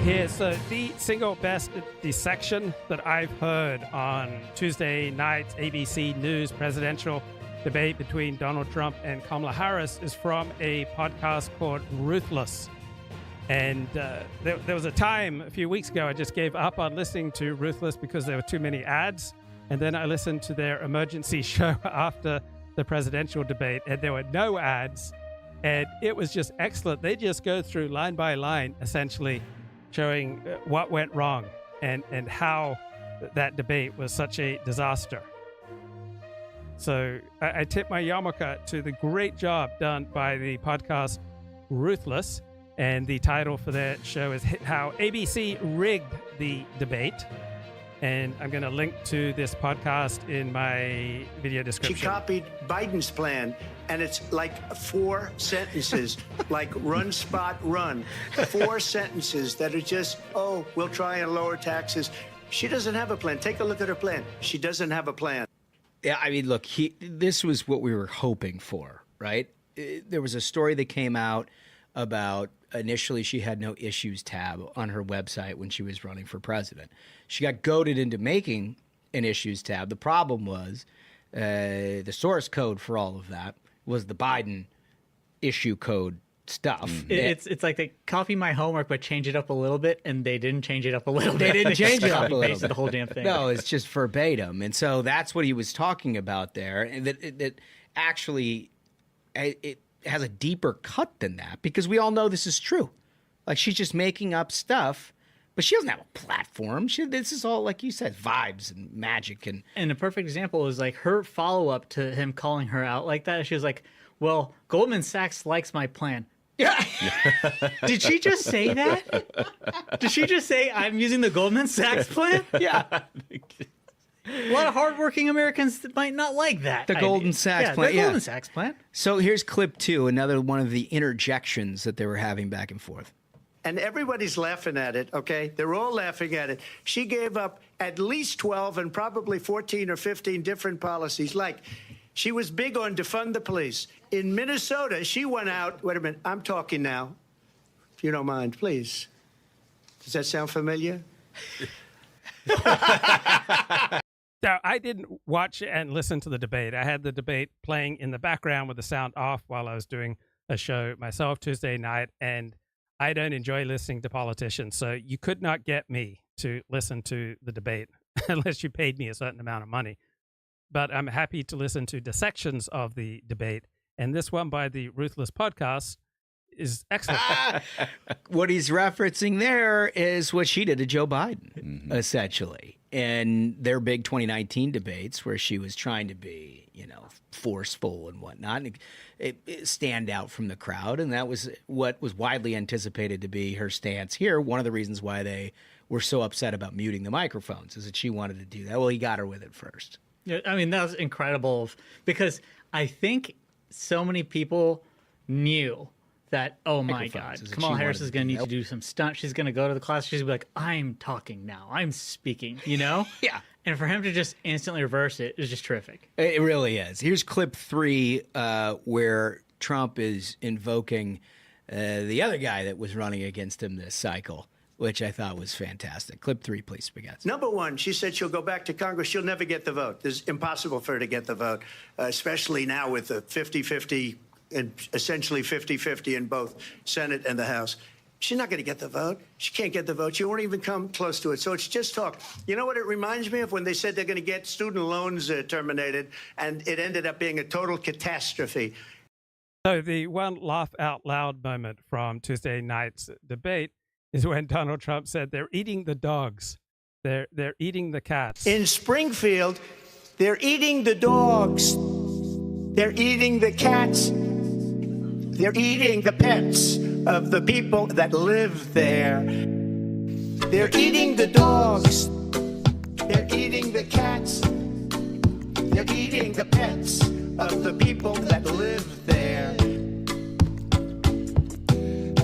here. So the single best dissection that I've heard on Tuesday night's ABC News presidential debate between Donald Trump and Kamala Harris is from a podcast called Ruthless. And there was a time a few weeks ago I just gave up on listening to Ruthless because there were too many ads. And then I listened to their emergency show after the presidential debate, and there were no ads. And it was just excellent. They just go through line by line, essentially showing what went wrong and how that debate was such a disaster. So I tip my yarmulke to the great job done by the podcast Ruthless. And the title for their show is How ABC Rigged the Debate. And I'm going to link to this podcast in my video description. She copied Biden's plan, and it's like 4 sentences, like run, spot, run. 4 sentences that are just, oh, we'll try and lower taxes. She doesn't have a plan. Take a look at her plan. She doesn't have a plan. Yeah, I mean, look, this was what we were hoping for, right? There was a story that came out about initially she had no issues tab on her website when she was running for president. She got goaded into making an issues tab. The problem was the source code for all of that was the Biden issue code stuff. It's like they copy my homework but change it up a little bit, and they didn't change it up a little bit. They didn't change it up a little bit. The whole damn thing. No, it's just verbatim. And so that's what he was talking about there. And that actually it has a deeper cut than that, because we all know this is true. Like, she's just making up stuff, but she doesn't have a platform. This is all, like you said, vibes and magic. And a perfect example is like her follow-up to him calling her out like that. She was like, well, Goldman Sachs likes my plan. Yeah. Did she just say that? Did she just say, I'm using the Goldman Sachs plan? Yeah. A lot of hardworking Americans might not like that. The Goldman Sachs plan. The Goldman Sachs plan. So here's clip 2, another one of the interjections that they were having back and forth. And everybody's laughing at it, okay? They're all laughing at it. She gave up at least 12 and probably 14 or 15 different policies. Like, she was big on defund the police. In Minnesota, she went out. Wait a minute. I'm talking now. If you don't mind, please. Does that sound familiar? So I didn't watch and listen to the debate. I had the debate playing in the background with the sound off while I was doing a show myself Tuesday night, and I don't enjoy listening to politicians. So you could not get me to listen to the debate unless you paid me a certain amount of money. But I'm happy to listen to dissections of the debate. And this one by the Ruthless podcast is excellent. What he's referencing there is what she did to Joe Biden, essentially, in their big 2019 debates, where she was trying to be, forceful and whatnot, and it stand out from the crowd. And that was what was widely anticipated to be her stance here. One of the reasons why they were so upset about muting the microphones is that she wanted to do that. Well, he got her with it first. Yeah, I mean, that was incredible, because I think so many people knew that, oh my God, Kamala Harris is going to need to do some stunt. She's going to go to the class. She's going to be like, I'm talking now. I'm speaking, Yeah. And for him to just instantly reverse it is just terrific. It really is. Here's clip 3 where Trump is invoking the other guy that was running against him this cycle, which I thought was fantastic. Clip 3, please, Spaghetti. Number one, she said she'll go back to Congress. She'll never get the vote. It's impossible for her to get the vote, especially now with the 50-50 and essentially 50-50 in both Senate and the House. She's not going to get the vote. She can't get the vote. She won't even come close to it. So it's just talk. You know what it reminds me of? When they said they're going to get student loans terminated, and it ended up being a total catastrophe. So the one laugh out loud moment from Tuesday night's debate is when Donald Trump said they're eating the dogs. They're eating the cats. In Springfield, they're eating the dogs. They're eating the cats. They're eating the pets of the people that live there. They're eating the dogs. They're eating the cats. They're eating the pets of the people that live there.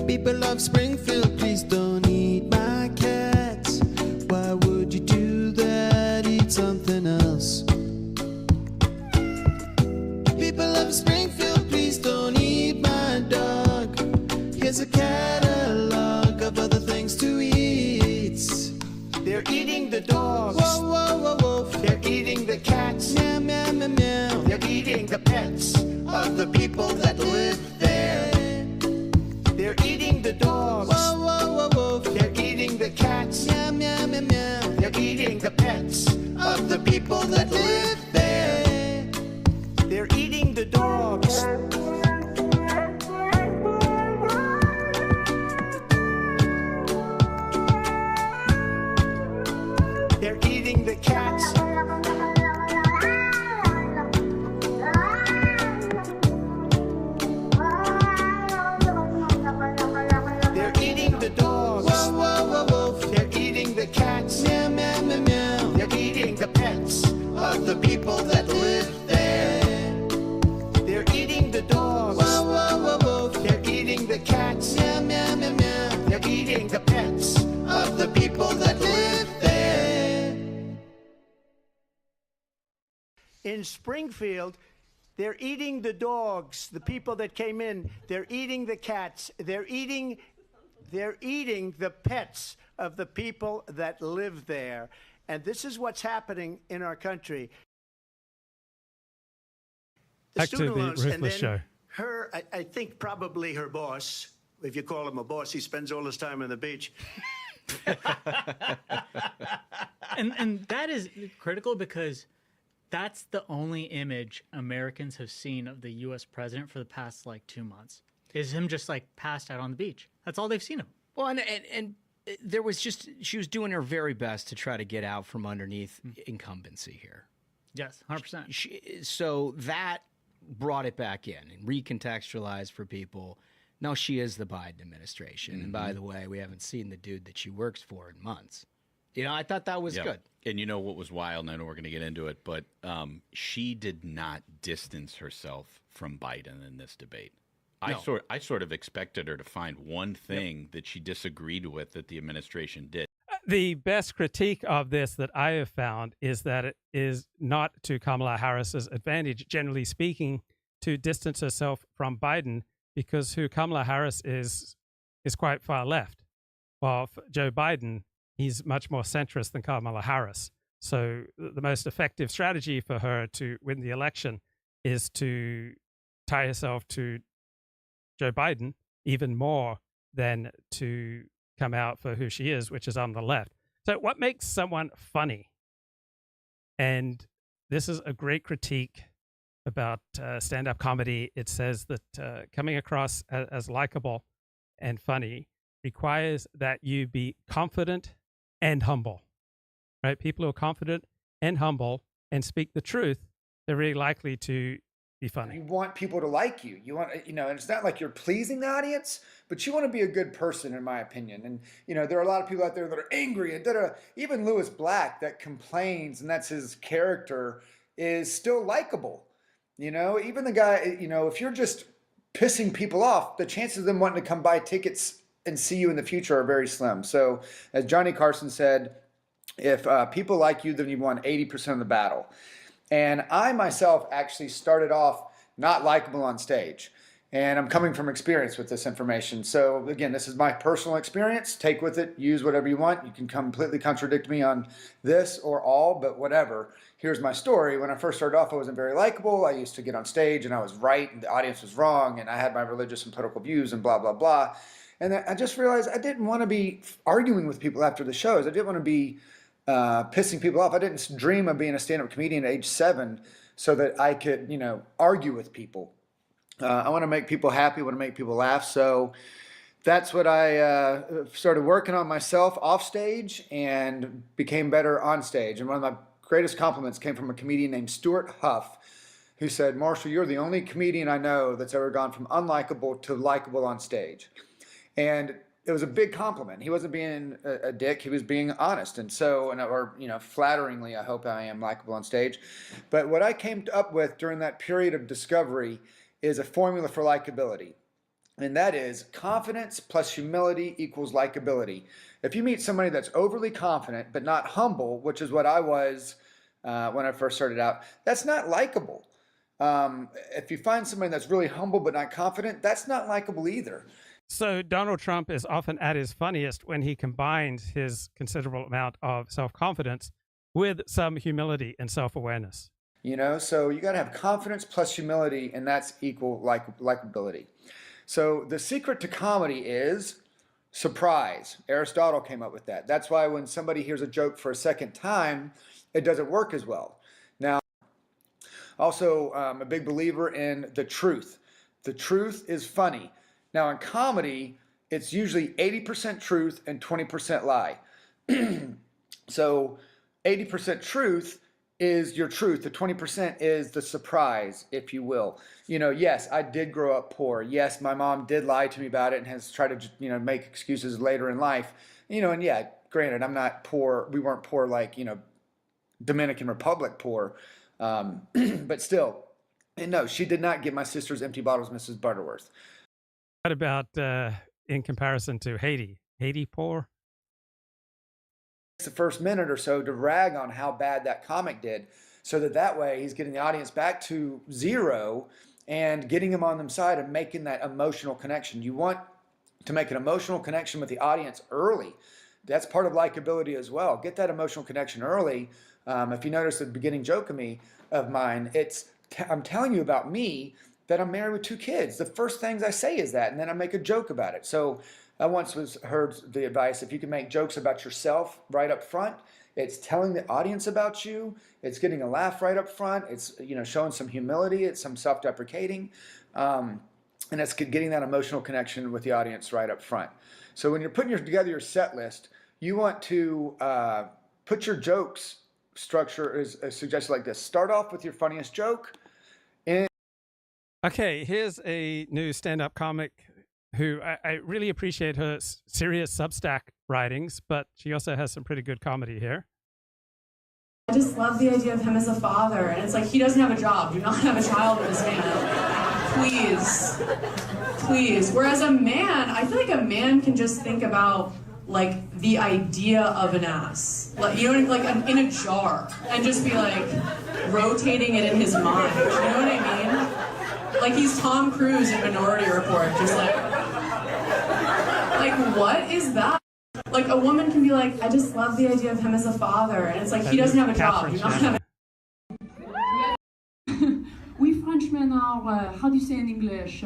People of Springfield, please don't eat my cats. Why would you do that? Eat something else. People of Springfield, please don't eat my dog. Here's a catalog of other things to eat. the dogs. Whoa, whoa, whoa, whoa. They're eating the cats. Meow, meow, meow, meow. They're eating the pets of the people that live there. They're eating the dogs. Whoa, whoa, whoa, whoa. They're eating the cats. Meow, meow, meow, meow. They're eating the pets of the people that live there. They're eating the dogs. They're eating the cats. They're eating the dogs. Whoa, whoa, whoa, whoa. They're eating the cats. Meow, meow, meow, meow. They're eating the pets of the people that live there. They're eating the dogs. Whoa, whoa, whoa, whoa. They're eating the cats. Meow, meow, meow, meow. They're eating the pets of the people that live there. In Springfield, they're eating the dogs, the people that came in. They're eating the cats. They're eating the pets of the people that live there. And this is what's happening in our country. Back to student the loans, and Ruthless then show. her, I think probably her boss, if you call him a boss, he spends all his time on the beach. And that is critical because that's the only image Americans have seen of the U.S. president for the past 2 months. Is him just passed out on the beach. That's all they've seen him. Well, and there was she was doing her very best to try to get out from underneath incumbency here. Yes, 100%. So that brought it back in and recontextualized for people. No, she is the Biden administration. And by the way, we haven't seen the dude that she works for in months. I thought that was good. And you know what was wild, and I know we're going to get into it, but she did not distance herself from Biden in this debate. No. I sort of expected her to find one thing that she disagreed with that the administration did. The best critique of this that I have found is that it is not to Kamala Harris's advantage, generally speaking, to distance herself from Biden, because who Kamala Harris is quite far left, while Joe Biden, he's much more centrist than Kamala Harris. So the most effective strategy for her to win the election is to tie herself to Joe Biden even more than to come out for who she is, which is on the left. So what makes someone funny? And this is a great critique about stand-up comedy. It says that coming across as likable and funny requires that you be confident and humble, right? People who are confident and humble and speak the truth, they're really likely to be funny. You want people to like you. You want, and it's not like you're pleasing the audience, but you want to be a good person, in my opinion. And, there are a lot of people out there that are angry and even Lewis Black that complains, and that's his character, is still likable. Even the guy, if you're just pissing people off, the chances of them wanting to come buy tickets and see you in the future are very slim. So as Johnny Carson said, if people like you, then you won 80% of the battle. And I myself actually started off not likable on stage. And I'm coming from experience with this information. So again, this is my personal experience. Take with it, use whatever you want. You can completely contradict me on this or all, but whatever. Here's my story. When I first started off, I wasn't very likable. I used to get on stage and I was right and the audience was wrong. And I had my religious and political views and blah, blah, blah. And I just realized I didn't want to be arguing with people after the shows. I didn't want to be pissing people off. I didn't dream of being a stand-up comedian at age 7 so that I could, argue with people. I want to make people happy. I want to make people laugh. So that's what I started working on myself off stage and became better on stage. And one of my greatest compliments came from a comedian named Stuart Huff, who said, "Marshall, you're the only comedian I know that's ever gone from unlikable to likable on stage." And it was a big compliment. He wasn't being a dick. He was being honest. And so, flatteringly, I hope I am likable on stage. But what I came up with during that period of discovery is a formula for likability. And that is confidence plus humility equals likability. If you meet somebody that's overly confident but not humble, which is what I was when I first started out, that's not likable. If you find somebody that's really humble but not confident, that's not likable either. So Donald Trump is often at his funniest when he combines his considerable amount of self-confidence with some humility and self-awareness. You know, so you got to have confidence plus humility, and that's equal likability. So the secret to comedy is surprise. Aristotle came up with that. That's why when somebody hears a joke for a second time, it doesn't work as well. Now, also, I'm a big believer in the truth. The truth is funny. Now, in comedy, it's usually 80% truth and 20% lie. So 80% truth is your truth. The 20% is the surprise, if you will. You know, yes, I did grow up poor. Yes, my mom did lie to me about it and has tried to, you know, make excuses later in life. You know, and yeah, granted, I'm not poor. We weren't poor like, you know, Dominican Republic poor. But still, and no, she did not give my sister's empty bottles Mrs. Butterworth. What about in comparison to Haiti? Haiti poor? The first minute or so to rag on how bad that comic did, so that way he's getting the audience back to zero and getting them on them side and making that emotional connection. You want to make an emotional connection with the audience early. That's part of likability as well. Get that emotional connection early. If you notice the beginning joke of mine, it's I'm telling you about me, that I'm married with 2 kids. The first things I say is that, and then I make a joke about it. So I once heard the advice, if you can make jokes about yourself right up front, it's telling the audience about you, it's getting a laugh right up front, it's, you know, showing some humility, it's some self-deprecating, and it's getting that emotional connection with the audience right up front. So when you're putting together your set list, you want to put your jokes structure is suggested like this. Start off with your funniest joke. Okay, here's a new stand-up comic who I really appreciate her serious Substack writings, but she also has some pretty good comedy here. I just love the idea of him as a father, and it's like, he doesn't have a job. Do not have a child with this man. Please. Please. Whereas a man, I feel like a man can just think about, like, the idea of an ass. Like, you know, like in a jar, and just be like, rotating it in his mind. You know what I mean? Like he's Tom Cruise in Minority Report, just like what is that? Like a woman can be like, I just love the idea of him as a father, and it's like, he doesn't have a job. You don't have We Frenchmen are, how do you say in English?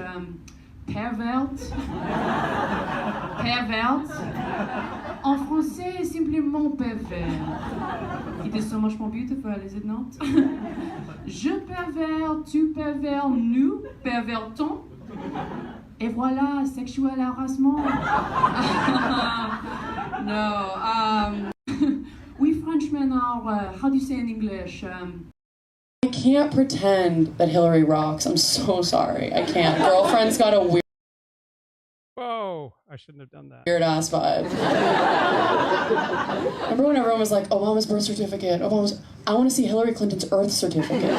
Pervert. Pervert. En français, simplement pervers. It is so much more beautiful, is it not? Je pervers, tu pervers, nous pervertons. Et voilà, sexual harassment. No, we Frenchmen are, how do you say in English? I can't pretend that Hillary rocks. I'm so sorry. I can't. Girlfriend's got a weird... Whoa, I shouldn't have done that. Weird ass vibe. Remember when everyone was like, Obama's birth certificate, I want to see Hillary Clinton's Earth certificate.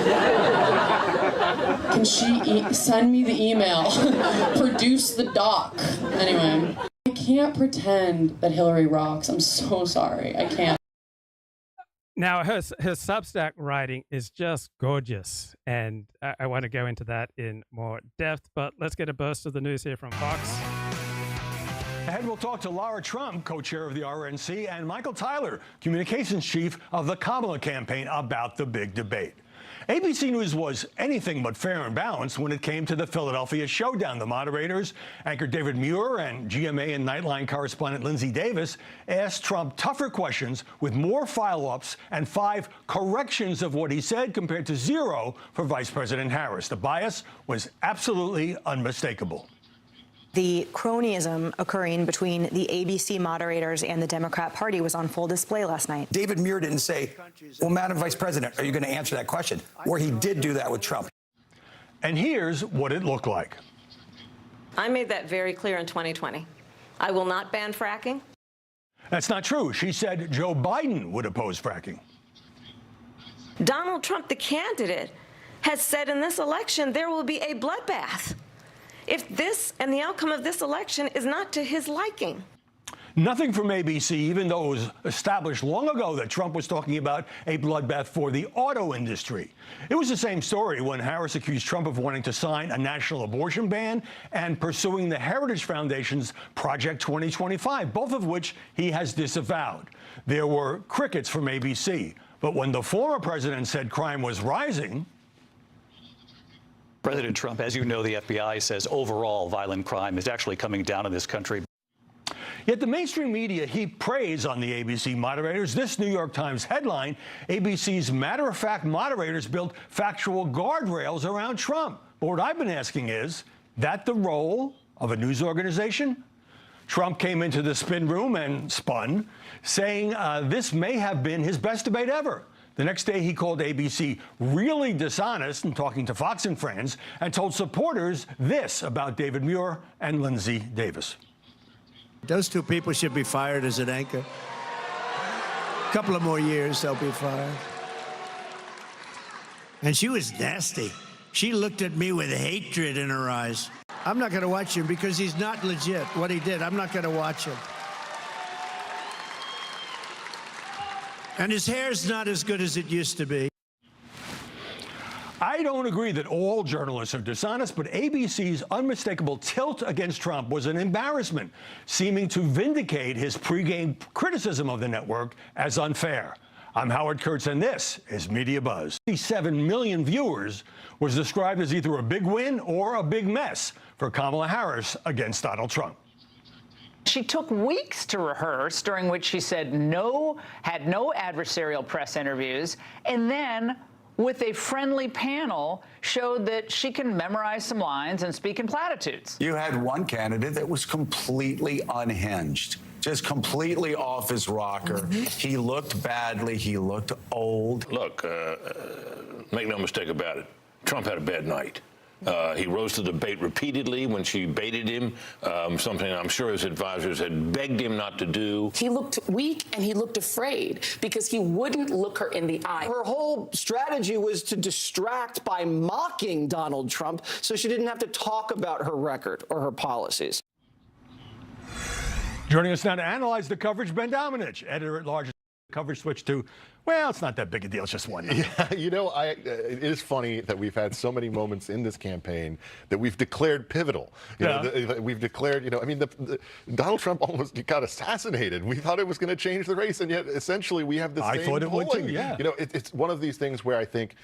Can she send me the email? Produce the doc. Anyway, I can't pretend that Hillary rocks. I'm so sorry. I can't. Now, her Substack writing is just gorgeous, and I want to go into that in more depth, but let's get a burst of the news here from Fox. Ahead, we'll talk to Laura Trump, co-chair of the RNC, and Michael Tyler, communications chief of the Kamala campaign, about the big debate. ABC News was anything but fair and balanced when it came to the Philadelphia showdown. The moderators, anchor David Muir and GMA and Nightline correspondent Lindsay Davis, asked Trump tougher questions with more follow-ups and 5 corrections of what he said compared to 0 for Vice President Harris. The bias was absolutely unmistakable. The cronyism occurring between the ABC moderators and the Democrat Party was on full display last night. David Muir didn't say, well, Madam Vice President, are you going to answer that question? Where he did do that with Trump. And here's what it looked like. I made that very clear in 2020. I will not ban fracking. That's not true. She said Joe Biden would oppose fracking. Donald Trump, the candidate, has said in this election there will be a bloodbath if this and the outcome of this election is not to his liking. Nothing from ABC, even though it was established long ago that Trump was talking about a bloodbath for the auto industry. It was the same story when Harris accused Trump of wanting to sign a national abortion ban and pursuing the Heritage Foundation's Project 2025, both of which he has disavowed. There were crickets from ABC. But when the former president said crime was rising, President Trump, as you know, the FBI says overall violent crime is actually coming down in this country. Yet the mainstream media heaped praise on the ABC moderators. This New York Times headline, ABC's matter-of-fact moderators built factual guardrails around Trump. But what I've been asking is that the role of a news organization? Trump came into the spin room and spun, saying this may have been his best debate ever. The next day, he called ABC really dishonest in talking to Fox and Friends and told supporters this about David Muir and Lindsay Davis. Those two people should be fired as an anchor. A couple of more years, they'll be fired. And she was nasty. She looked at me with hatred in her eyes. I'm not going to watch him because he's not legit. What he did, I'm not going to watch him. And his hair's not as good as it used to be. I don't agree that all journalists are dishonest, but ABC's unmistakable tilt against Trump was an embarrassment, seeming to vindicate his pregame criticism of the network as unfair. I'm Howard Kurtz, and this is Media Buzz. 57 million viewers was described as either a big win or a big mess for Kamala Harris against Donald Trump. She took weeks to rehearse, during which she said had no adversarial press interviews, and then with a friendly panel showed that she can memorize some lines and speak in platitudes. You had one candidate that was completely unhinged, just completely off his rocker. He looked badly. He looked old. Look, make no mistake about it. Trump had a bad night. He rose to the bait repeatedly when she baited him, something I'm sure his advisors had begged him not to do. He looked weak and he looked afraid because he wouldn't look her in the eye. Her whole strategy was to distract by mocking Donald Trump so she didn't have to talk about her record or her policies. Joining us now to analyze the coverage, Ben Domenech, editor-at-large. Coverage switch to, well, it's not that big a deal. It's just one. Yeah, you know, it is funny that we've had so many moments in this campaign that we've declared pivotal. You know, we've declared, you know, I mean, Donald Trump almost got assassinated. We thought it was going to change the race, and yet essentially we have the same thought it would too, yeah. You know, it's one of these things where I think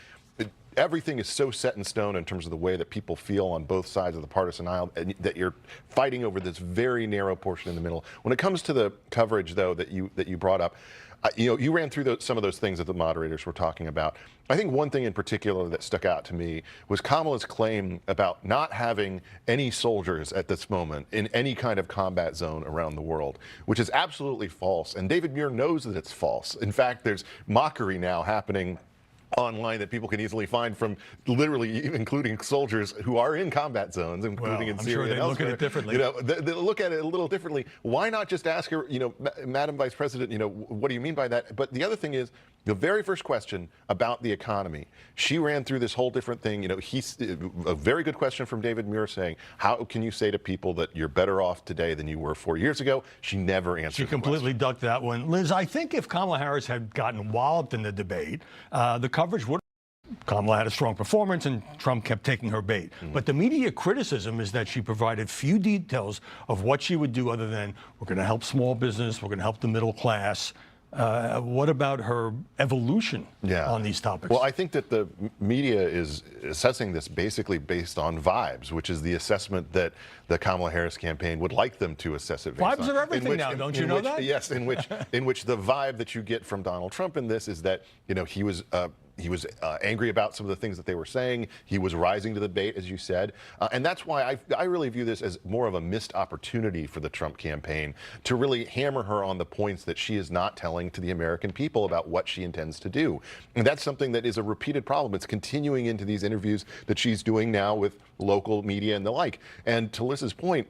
everything is so set in stone in terms of the way that people feel on both sides of the partisan aisle, and that you're fighting over this very narrow portion in the middle. When it comes to the coverage, though, that you brought up, you know, you ran through some of those things that the moderators were talking about. I think one thing in particular that stuck out to me was Kamala's claim about not having any soldiers at this moment in any kind of combat zone around the world, which is absolutely false. And David Muir knows that it's false. In fact, there's mockery now happening online that people can easily find from literally including soldiers who are in combat zones, including in Syria. I'm sure they look at it differently. You know, they look at it a little differently. Why not just ask her, you know, Madam Vice President, you know, what do you mean by that? But the other thing is, the very first question about the economy, she ran through this whole different thing. You know, a very good question from David Muir saying, how can you say to people that you're better off today than you were 4 years ago? She never answered She completely ducked that one. Liz, I think if Kamala Harris had gotten walloped in the debate, the coverage would. Kamala had a strong performance, and Trump kept taking her bait. But the media criticism is that she provided few details of what she would do other than, we're going to help small business, we're going to help the middle class. What about her evolution on these topics? Well, I think that the media is assessing this basically based on vibes, which is the assessment that the Kamala Harris campaign would like them to assess it based on. Vibes are everything now, don't you know that? Yes, in which the vibe that you get from Donald Trump in this is that, you know, he was angry about some of the things that they were saying. He was rising to the bait, as you said. And that's why I really view this as more of a missed opportunity for the Trump campaign to really hammer her on the points that she is not telling to the American people about what she intends to do. And that's something that is a repeated problem. It's continuing into these interviews that she's doing now with local media and the like. And to Liz's point,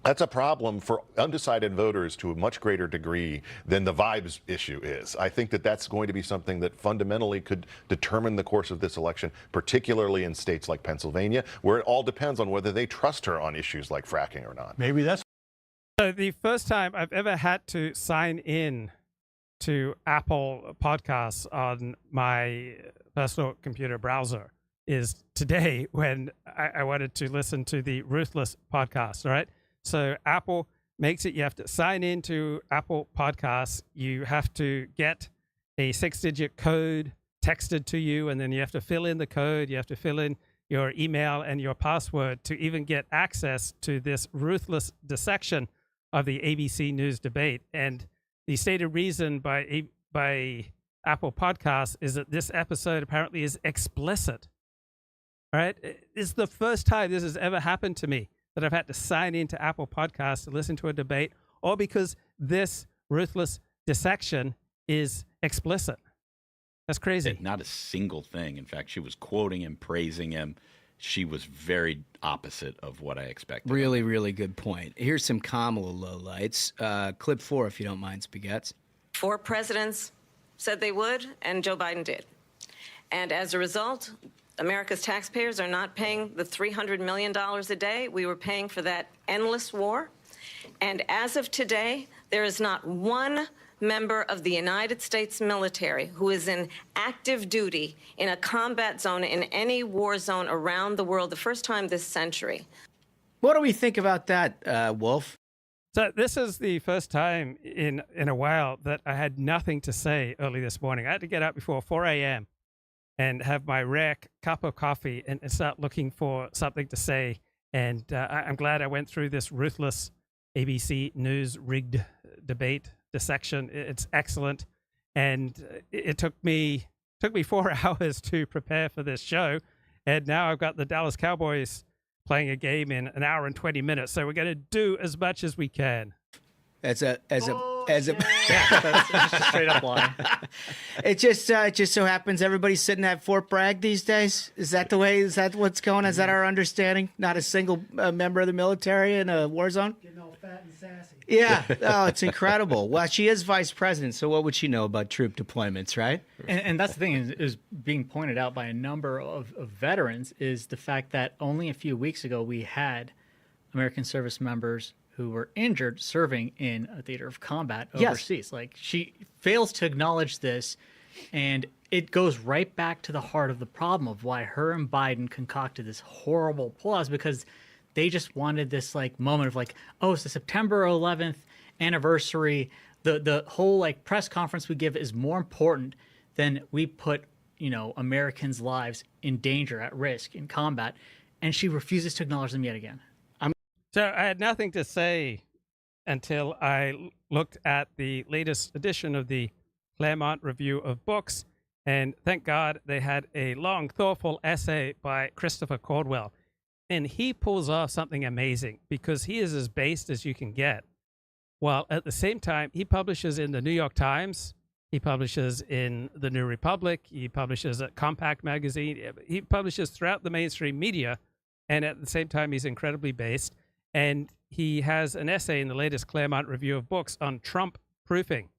that's a problem for undecided voters to a much greater degree than the vibes issue is. I think that that's going to be something that fundamentally could determine the course of this election, particularly in states like Pennsylvania, where it all depends on whether they trust her on issues like fracking or not. Maybe that's So the first time I've ever had to sign in to Apple Podcasts on my personal computer browser is today when I wanted to listen to the Ruthless podcast, right? So Apple makes it, you have to sign into Apple Podcasts. You have to get a 6-digit code texted to you, and then you have to fill in the code. You have to fill in your email and your password to even get access to this ruthless dissection of the ABC News debate. And the stated reason by Apple Podcasts is that this episode apparently is explicit. All right? It's the first time this has ever happened to me, that I've had to sign into Apple Podcasts to listen to a debate, or because this ruthless dissection is explicit. That's crazy. Not a single thing. In fact, she was quoting him, praising him. She was very opposite of what I expected. Really, really good point. Here's some Kamala lowlights. Clip 4, if you don't mind, Spaghetts. 4 presidents said they would, and Joe Biden did. And as a result, America's taxpayers are not paying the $300 million a day we were paying for that endless war. And as of today, there is not one member of the United States military who is in active duty in a combat zone in any war zone around the world, the first time this century. What do we think about that, Wolf? So this is the first time in a while that I had nothing to say early this morning. I had to get up before 4 a.m. and have my rare cup of coffee and start looking for something to say. And I'm glad I went through this ruthless ABC News rigged debate dissection. It's excellent. And it took me 4 hours to prepare for this show. And now I've got the Dallas Cowboys playing a game in an hour and 20 minutes. So we're going to do as much as we can. As a Yeah, that's just a straight up lie. It just so happens everybody's sitting at Fort Bragg these days. Is that the way? Is that what's going? Is that our understanding? Not a single member of the military in a war zone. Getting all fat and sassy. Yeah. Oh, it's incredible. Well, she is vice president, so what would she know about troop deployments, right? And that's the thing is being pointed out by a number of veterans is the fact that only a few weeks ago we had American service members who were injured serving in a theater of combat overseas. Yes. Like, she fails to acknowledge this, and it goes right back to the heart of the problem of why her and Biden concocted this horrible pause, because they just wanted this like moment of like, oh, it's the September 11th anniversary. The whole like press conference we give is more important than we put, Americans' lives in danger, at risk, in combat. And she refuses to acknowledge them yet again. So I had nothing to say until I looked at the latest edition of the Claremont Review of Books, and thank God they had a long, thoughtful essay by Christopher Caldwell. And he pulls off something amazing because he is as based as you can get, while at the same time he publishes in the New York Times, he publishes in the New Republic, he publishes at Compact Magazine, he publishes throughout the mainstream media, and at the same time he's incredibly based. And he has an essay in the latest Claremont Review of Books on Trump proofing.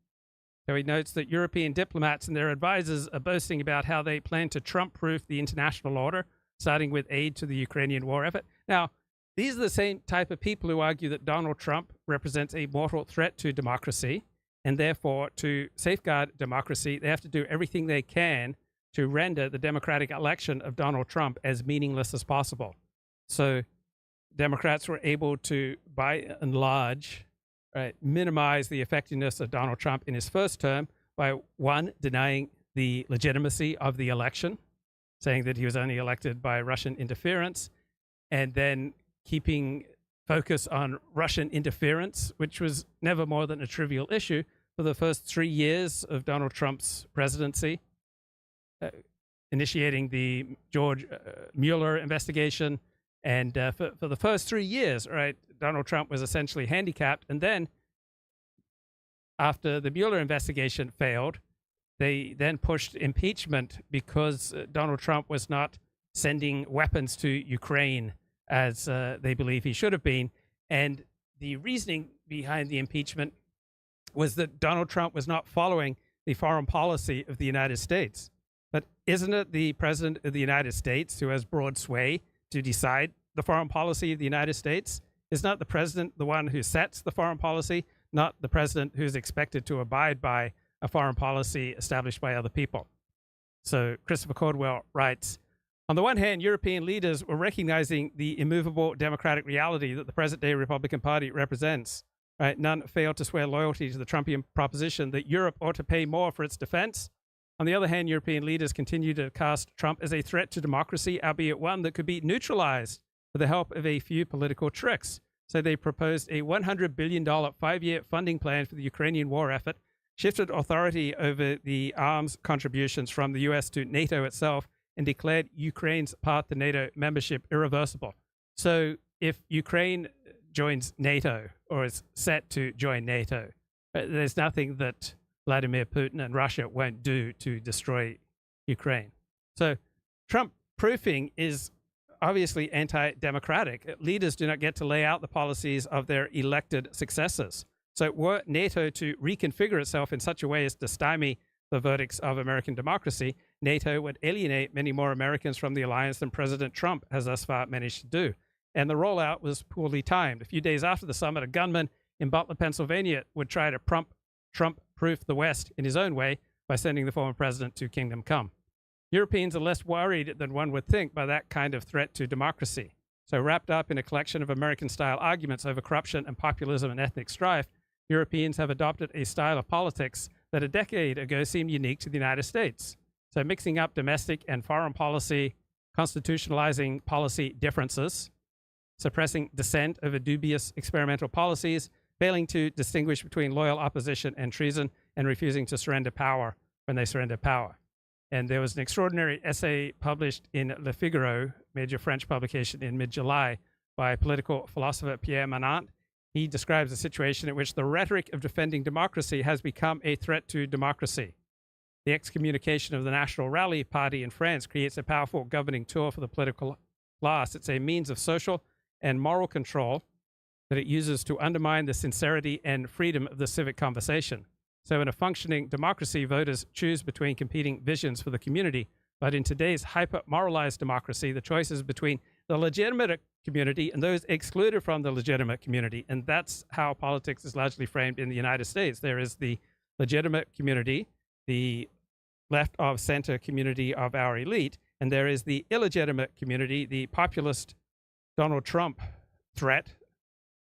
So he notes that European diplomats and their advisors are boasting about how they plan to Trump-proof the international order, starting with aid to the Ukrainian war effort. Now, these are the same type of people who argue that Donald Trump represents a mortal threat to democracy, and therefore, to safeguard democracy, they have to do everything they can to render the democratic election of Donald Trump as meaningless as possible. So Democrats were able to, by and large, minimize the effectiveness of Donald Trump in his first term by, one, denying the legitimacy of the election, saying that he was only elected by Russian interference, and then keeping focus on Russian interference, which was never more than a trivial issue, for the first 3 years of Donald Trump's presidency, initiating the George Mueller investigation. And for the first 3 years, Donald Trump was essentially handicapped. And then after the Mueller investigation failed, they then pushed impeachment because Donald Trump was not sending weapons to Ukraine as they believe he should have been. And the reasoning behind the impeachment was that Donald Trump was not following the foreign policy of the United States. But isn't it the president of the United States who has broad sway to decide the foreign policy of the United States? Is not the president the one who sets the foreign policy, not the president who's expected to abide by a foreign policy established by other people? So Christopher Caldwell writes, on the one hand, European leaders were recognizing the immovable democratic reality that the present-day Republican Party represents. Right? None failed to swear loyalty to the Trumpian proposition that Europe ought to pay more for its defense. On the other hand, European leaders continue to cast Trump as a threat to democracy, albeit one that could be neutralized with the help of a few political tricks. So they proposed a $100 billion 5-year funding plan for the Ukrainian war effort, shifted authority over the arms contributions from the U.S. to NATO itself, and declared Ukraine's path to NATO membership irreversible. So if Ukraine joins NATO or is set to join NATO, there's nothing that Vladimir Putin and Russia won't do to destroy Ukraine. So Trump proofing is obviously anti-democratic. Leaders do not get to lay out the policies of their elected successors. So were NATO to reconfigure itself in such a way as to stymie the verdicts of American democracy, NATO would alienate many more Americans from the alliance than President Trump has thus far managed to do. And the rollout was poorly timed. A few days after the summit, a gunman in Butler, Pennsylvania would try to Trump-proof the West in his own way by sending the former president to Kingdom Come. Europeans are less worried than one would think by that kind of threat to democracy. So wrapped up in a collection of American-style arguments over corruption and populism and ethnic strife, Europeans have adopted a style of politics that a decade ago seemed unique to the United States. So mixing up domestic and foreign policy, constitutionalizing policy differences, suppressing dissent over dubious experimental policies, failing to distinguish between loyal opposition and treason, and refusing to surrender power when they surrender power. And there was an extraordinary essay published in Le Figaro, major French publication, in mid-July by political philosopher Pierre. He describes a situation in which the rhetoric of defending democracy has become a threat to democracy. The excommunication of the National Rally Party in France creates a powerful governing tool for the political class. It's a means of social and moral control that it uses to undermine the sincerity and freedom of the civic conversation. So in a functioning democracy, voters choose between competing visions for the community. But in today's hyper-moralized democracy, the choice is between the legitimate community and those excluded from the legitimate community. And that's how politics is largely framed in the United States. There is the legitimate community, the left of center community of our elite, and there is the illegitimate community, the populist Donald Trump threat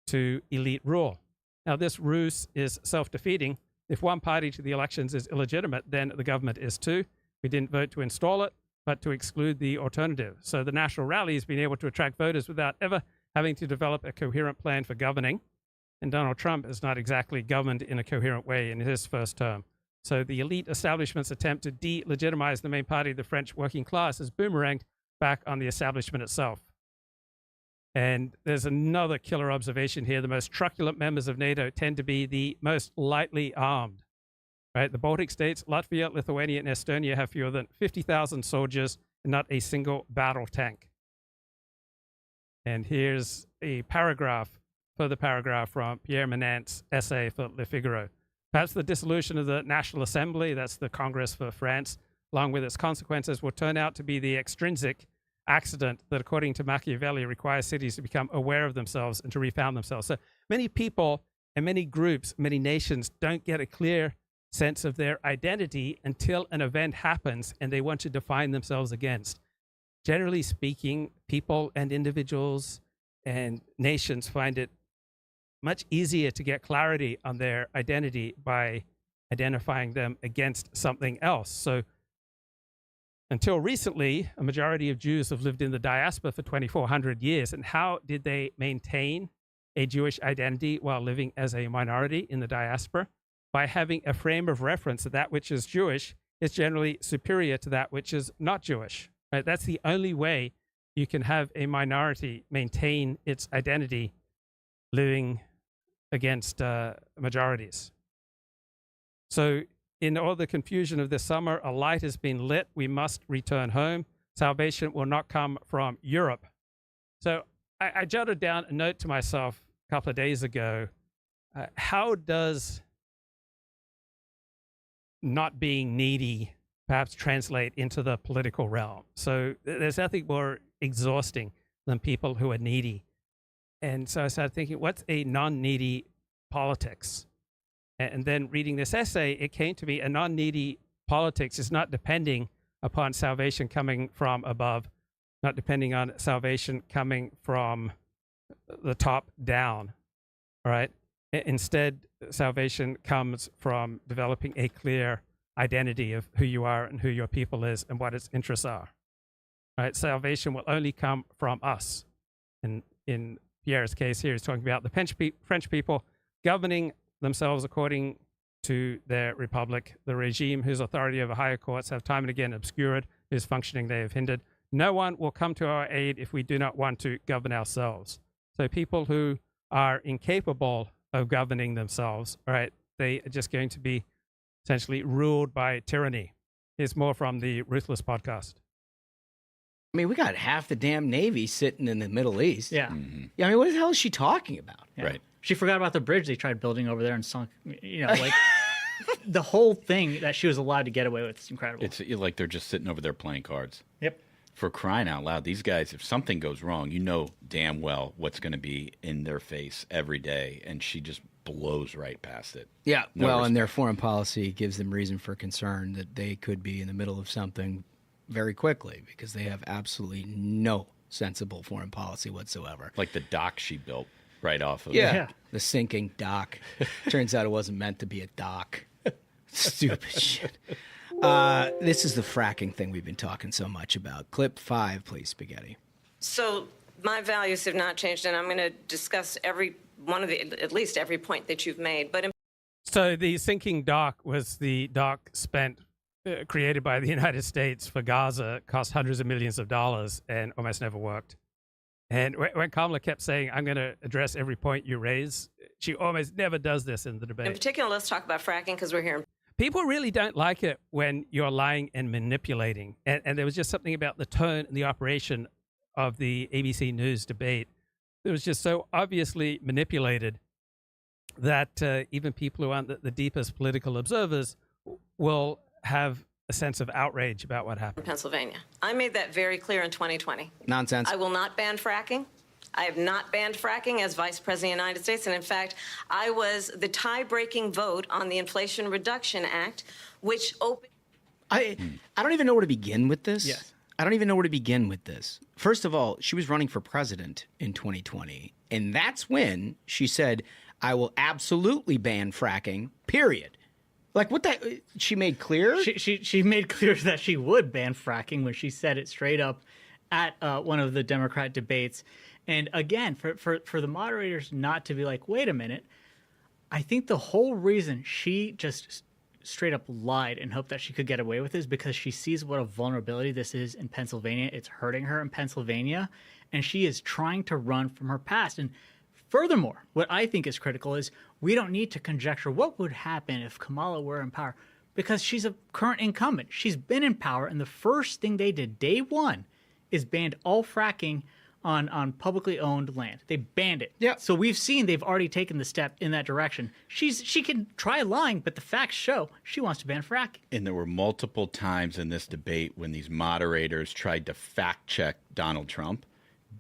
to elite rule. Now, this ruse is self-defeating. If one party to the elections is illegitimate, then the government is too. We didn't vote to install it, but to exclude the alternative. So the National Rally has been able to attract voters without ever having to develop a coherent plan for governing. And Donald Trump has not exactly governed in a coherent way in his first term. So the elite establishment's attempt to delegitimize the main party of the French working class has boomeranged back on the establishment itself. And there's another killer observation here. The most truculent members of NATO tend to be the most lightly armed. Right? The Baltic states, Latvia, Lithuania, and Estonia have fewer than 50,000 soldiers and not a single battle tank. And here's a further paragraph from Pierre Menant's essay for Le Figaro. Perhaps the dissolution of the National Assembly, that's the Congress for France, along with its consequences, will turn out to be the extrinsic accident that, according to Machiavelli, requires cities to become aware of themselves and to refound themselves. So many people and many groups, many nations don't get a clear sense of their identity until an event happens and they want to define themselves against. Generally speaking, people and individuals and nations find it much easier to get clarity on their identity by identifying them against something else. So until recently, a majority of Jews have lived in the diaspora for 2,400 years. And how did they maintain a Jewish identity while living as a minority in the diaspora? By having a frame of reference that which is Jewish is generally superior to that which is not Jewish. Right? That's the only way you can have a minority maintain its identity living against majorities. So in all the confusion of this summer, a light has been lit. We must return home. Salvation will not come from Europe. So I jotted down a note to myself a couple of days ago. How does not being needy perhaps translate into the political realm? So there's nothing more exhausting than people who are needy. And so I started thinking, what's a non-needy politics? And then reading this essay, it came to me, a non-needy politics is not depending upon salvation coming from above, not depending on salvation coming from the top down, all right? Instead, salvation comes from developing a clear identity of who you are and who your people is and what its interests are, right? Salvation will only come from us. And in Pierre's case here, he's talking about the French people governing themselves according to their republic, the regime whose authority over higher courts have time and again obscured, whose functioning they have hindered. No one will come to our aid if we do not want to govern ourselves. So people who are incapable of governing themselves, right, they are just going to be essentially ruled by tyranny. Here's more from the Ruthless podcast. I mean, we got half the damn Navy sitting in the Middle East. Yeah. Yeah, I mean, what the hell is she talking about? Yeah. Right. She forgot about the bridge they tried building over there and sunk, like the whole thing that she was allowed to get away with is incredible. It's like they're just sitting over there playing cards. Yep. For crying out loud, these guys, if something goes wrong, you know damn well what's going to be in their face every day, and she just blows right past it. Yeah, No well, respect. and their foreign policy gives them reason for concern that they could be in the middle of something very quickly because they have absolutely no sensible foreign policy whatsoever. Like the dock she built right off of the sinking dock. Turns out it wasn't meant to be a dock. Stupid shit. This is the fracking thing we've been talking so much about. Clip 5, please, Spaghetti. So my values have not changed, and I'm going to discuss every one of at least every point that you've made. But So the sinking dock was the dock created by the United States for Gaza, cost hundreds of millions of dollars, and almost never worked. And when Kamala kept saying, I'm going to address every point you raise, she almost never does this in the debate. in particular, let's talk about fracking because we're hearing. People really don't like it when you're lying and manipulating. And there was just something about the tone and the operation of the ABC News debate that was just so obviously manipulated that even people who aren't the deepest political observers will have a sense of outrage about what happened. In Pennsylvania. I made that very clear in 2020. Nonsense. I will not ban fracking. I have not banned fracking as Vice President of the United States. And in fact, I was the tie-breaking vote on the Inflation Reduction Act, which opened. I don't even know where to begin with this. Yes. I don't even know where to begin with this. First of all, she was running for president in 2020. And that's when she said, I will absolutely ban fracking, period. Like, what that, she made clear? She made clear that she would ban fracking when she said it straight up at one of the Democrat debates. And again, for the moderators not to be like, wait a minute, I think the whole reason she just straight up lied and hoped that she could get away with this because she sees what a vulnerability this is in Pennsylvania. It's hurting her in Pennsylvania, and she is trying to run from her past. And furthermore, what I think is critical is we don't need to conjecture what would happen if Kamala were in power because she's a current incumbent. She's been in power, and the first thing they did day one is banned all fracking on publicly owned land. They banned it. Yeah. So we've seen they've already taken the step in that direction. She can try lying, but the facts show she wants to ban fracking. And there were multiple times in this debate when these moderators tried to fact check Donald Trump.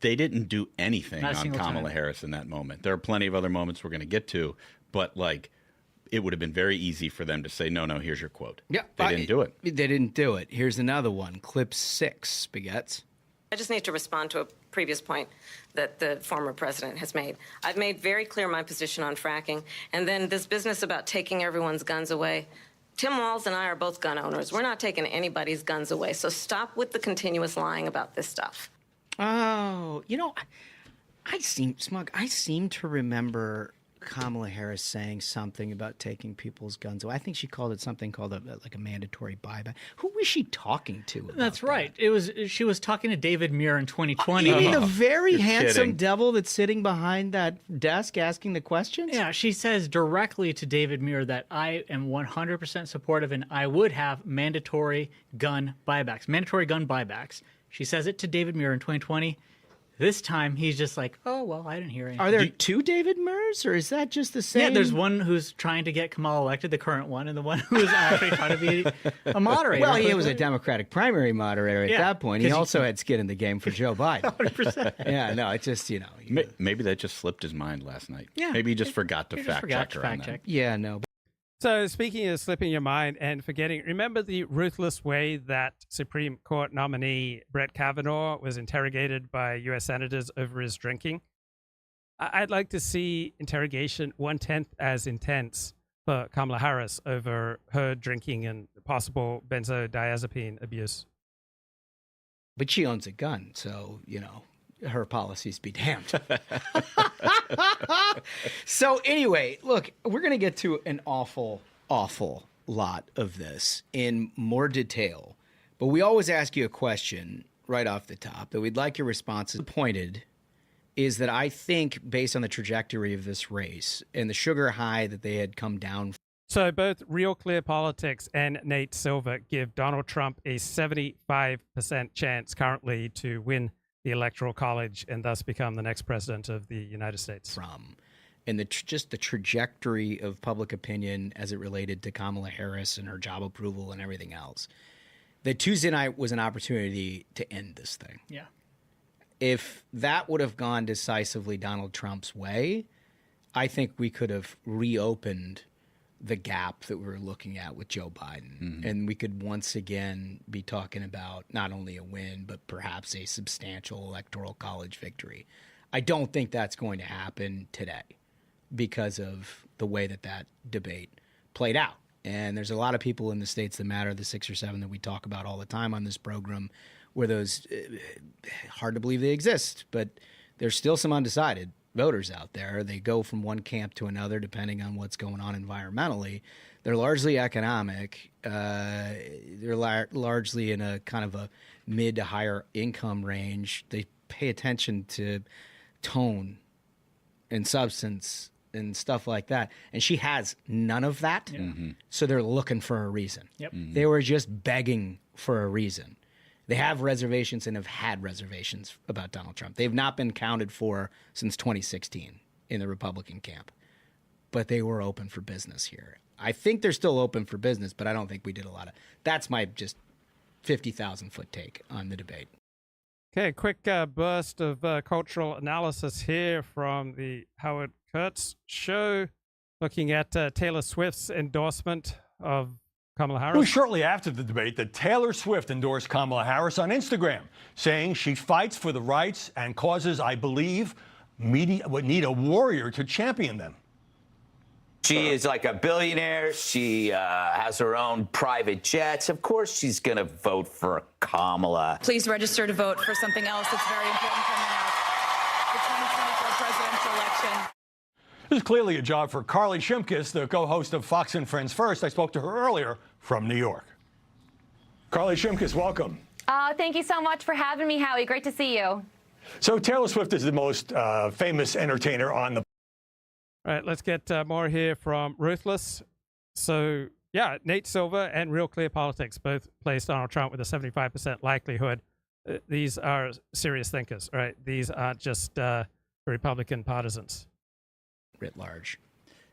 They didn't do anything Not a on single Kamala time. Harris in that moment. There are plenty of other moments we're going to get to, but like it would have been very easy for them to say, no, here's your quote. Yeah. They didn't do it. They didn't do it. Here's another one. Clip 6, Spaghettis. I just need to respond to a previous point that the former president has made. I've made very clear my position on fracking, and then this business about taking everyone's guns away. Tim Walz and I are both gun owners. We're not taking anybody's guns away, so stop with the continuous lying about this stuff. Oh, I seem to remember Kamala Harris saying something about taking people's guns away. I think she called it something called a mandatory buyback. Who was she talking to? That's right. She was talking to David Muir in 2020. You mean the very handsome devil that's sitting behind that desk asking the questions? Yeah, she says directly to David Muir that I am 100% supportive and I would have mandatory gun buybacks. Mandatory gun buybacks. She says it to David Muir in 2020. This time he's just like, oh, well, I didn't hear anything. Are there two David Murs, or is that just the same? Yeah, there's one who's trying to get Kamala elected, the current one, and the one who's actually trying to be a moderator. Well, he was a Democratic primary moderator at that point. He also had skin in the game for Joe Biden. 100%. Yeah, no, it just, Maybe that just slipped his mind last night. Yeah. Maybe he just forgot to fact check her on that. Yeah, no. So speaking of slipping your mind and forgetting, remember the ruthless way that Supreme Court nominee Brett Kavanaugh was interrogated by U.S. senators over his drinking? I'd like to see interrogation 1/10 as intense for Kamala Harris over her drinking and possible benzodiazepine abuse. But she owns a gun, so, her policies be damned. So anyway, look, we're going to get to an awful lot of this in more detail. But we always ask you a question right off the top that we'd like your responses. The pointed is that I think, based on the trajectory of this race and the sugar high that they had come down. So both Real Clear Politics and Nate Silver give Donald Trump a 75% chance currently to win the Electoral College and thus become the next president of the United States. And just the trajectory of public opinion as it related to Kamala Harris and her job approval and everything else. That Tuesday night was an opportunity to end this thing. Yeah. If that would have gone decisively Donald Trump's way, I think we could have reopened the gap that we were looking at with Joe Biden. Mm-hmm. And we could once again be talking about not only a win, but perhaps a substantial Electoral College victory. I don't think that's going to happen today because of the way that debate played out. And there's a lot of people in the states that matter, the 6 or 7 that we talk about all the time on this program, where those, hard to believe they exist, but there's still some undecided voters out there. They go from one camp to another depending on what's going on environmentally. They're largely economic. They're largely in a kind of a mid to higher income range. They pay attention to tone and substance and stuff like that. And she has none of that. Yeah. Mm-hmm. So they're looking for a reason. Yep. Mm-hmm. They were just begging for a reason. They have reservations and have had reservations about Donald Trump. They've not been counted for since 2016 in the Republican camp. But they were open for business here. I think they're still open for business, but I don't think we did a lot of... That's my just 50,000-foot take on the debate. Okay, quick burst of cultural analysis here from the Howard Kurtz show, looking at Taylor Swift's endorsement of Kamala Harris. It was shortly after the debate that Taylor Swift endorsed Kamala Harris on Instagram, saying she fights for the rights and causes, I believe, media would need a warrior to champion them. She is like a billionaire. She has her own private jets. Of course, she's going to vote for Kamala. Please register to vote for something else that's very important coming up, the 2024 presidential election. This is clearly a job for Carly Shimkus, the co-host of Fox and Friends First. I spoke to her earlier from New York. Carly Shimkus, welcome. Thank you so much for having me, Howie. Great to see you. So Taylor Swift is the most famous entertainer on the... All right, let's get more here from Ruthless. So, yeah, Nate Silver and Real Clear Politics both placed Donald Trump with a 75% likelihood. These are serious thinkers, right? These aren't just Republican partisans. Writ large.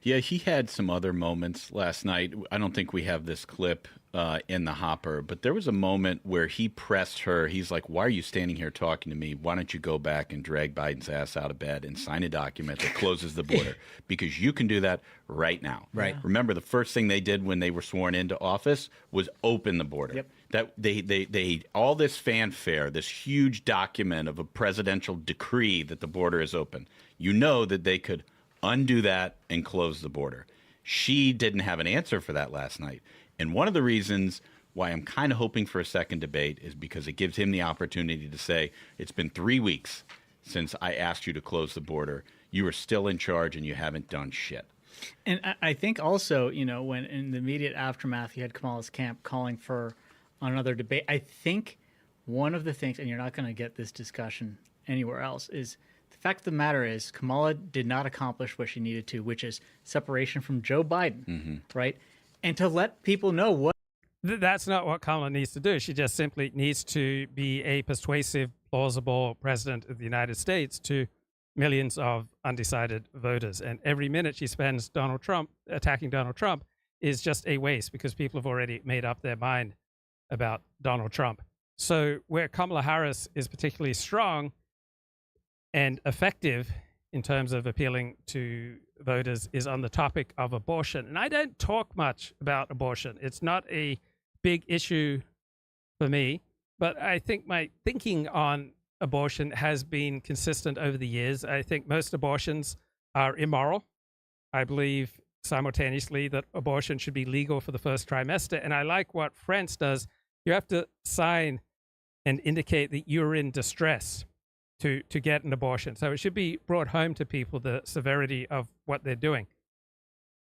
Yeah, he had some other moments last night. I don't think we have this clip in the hopper, but there was a moment where he pressed her. He's like, why are you standing here talking to me? Why don't you go back and drag Biden's ass out of bed and sign a document that closes the border? Because you can do that right now. Right. Yeah. Remember, the first thing they did when they were sworn into office was open the border. Yep. That they all this fanfare, this huge document of a presidential decree that the border is open. You know that they could undo that and close the border. She didn't have an answer for that last night. And one of the reasons why I'm kind of hoping for a second debate is because it gives him the opportunity to say, it's been 3 weeks since I asked you to close the border. You are still in charge and you haven't done shit. And I think also, when in the immediate aftermath, you had Kamala's camp calling for another debate. I think one of the things, and you're not going to get this discussion anywhere else, is the fact of the matter is Kamala did not accomplish what she needed to, which is separation from Joe Biden, right? And to let people know what... That's not what Kamala needs to do. She just simply needs to be a persuasive plausible president of the United States to millions of undecided voters. And every minute she spends attacking Donald Trump is just a waste because people have already made up their mind about Donald Trump. So where Kamala Harris is particularly strong and effective in terms of appealing to voters is on the topic of abortion. And I don't talk much about abortion. It's not a big issue for me, but I think my thinking on abortion has been consistent over the years. I think most abortions are immoral. I believe simultaneously that abortion should be legal for the first trimester. And I like what France does. You have to sign and indicate that you're in distress to get an abortion. So it should be brought home to people, the severity of what they're doing.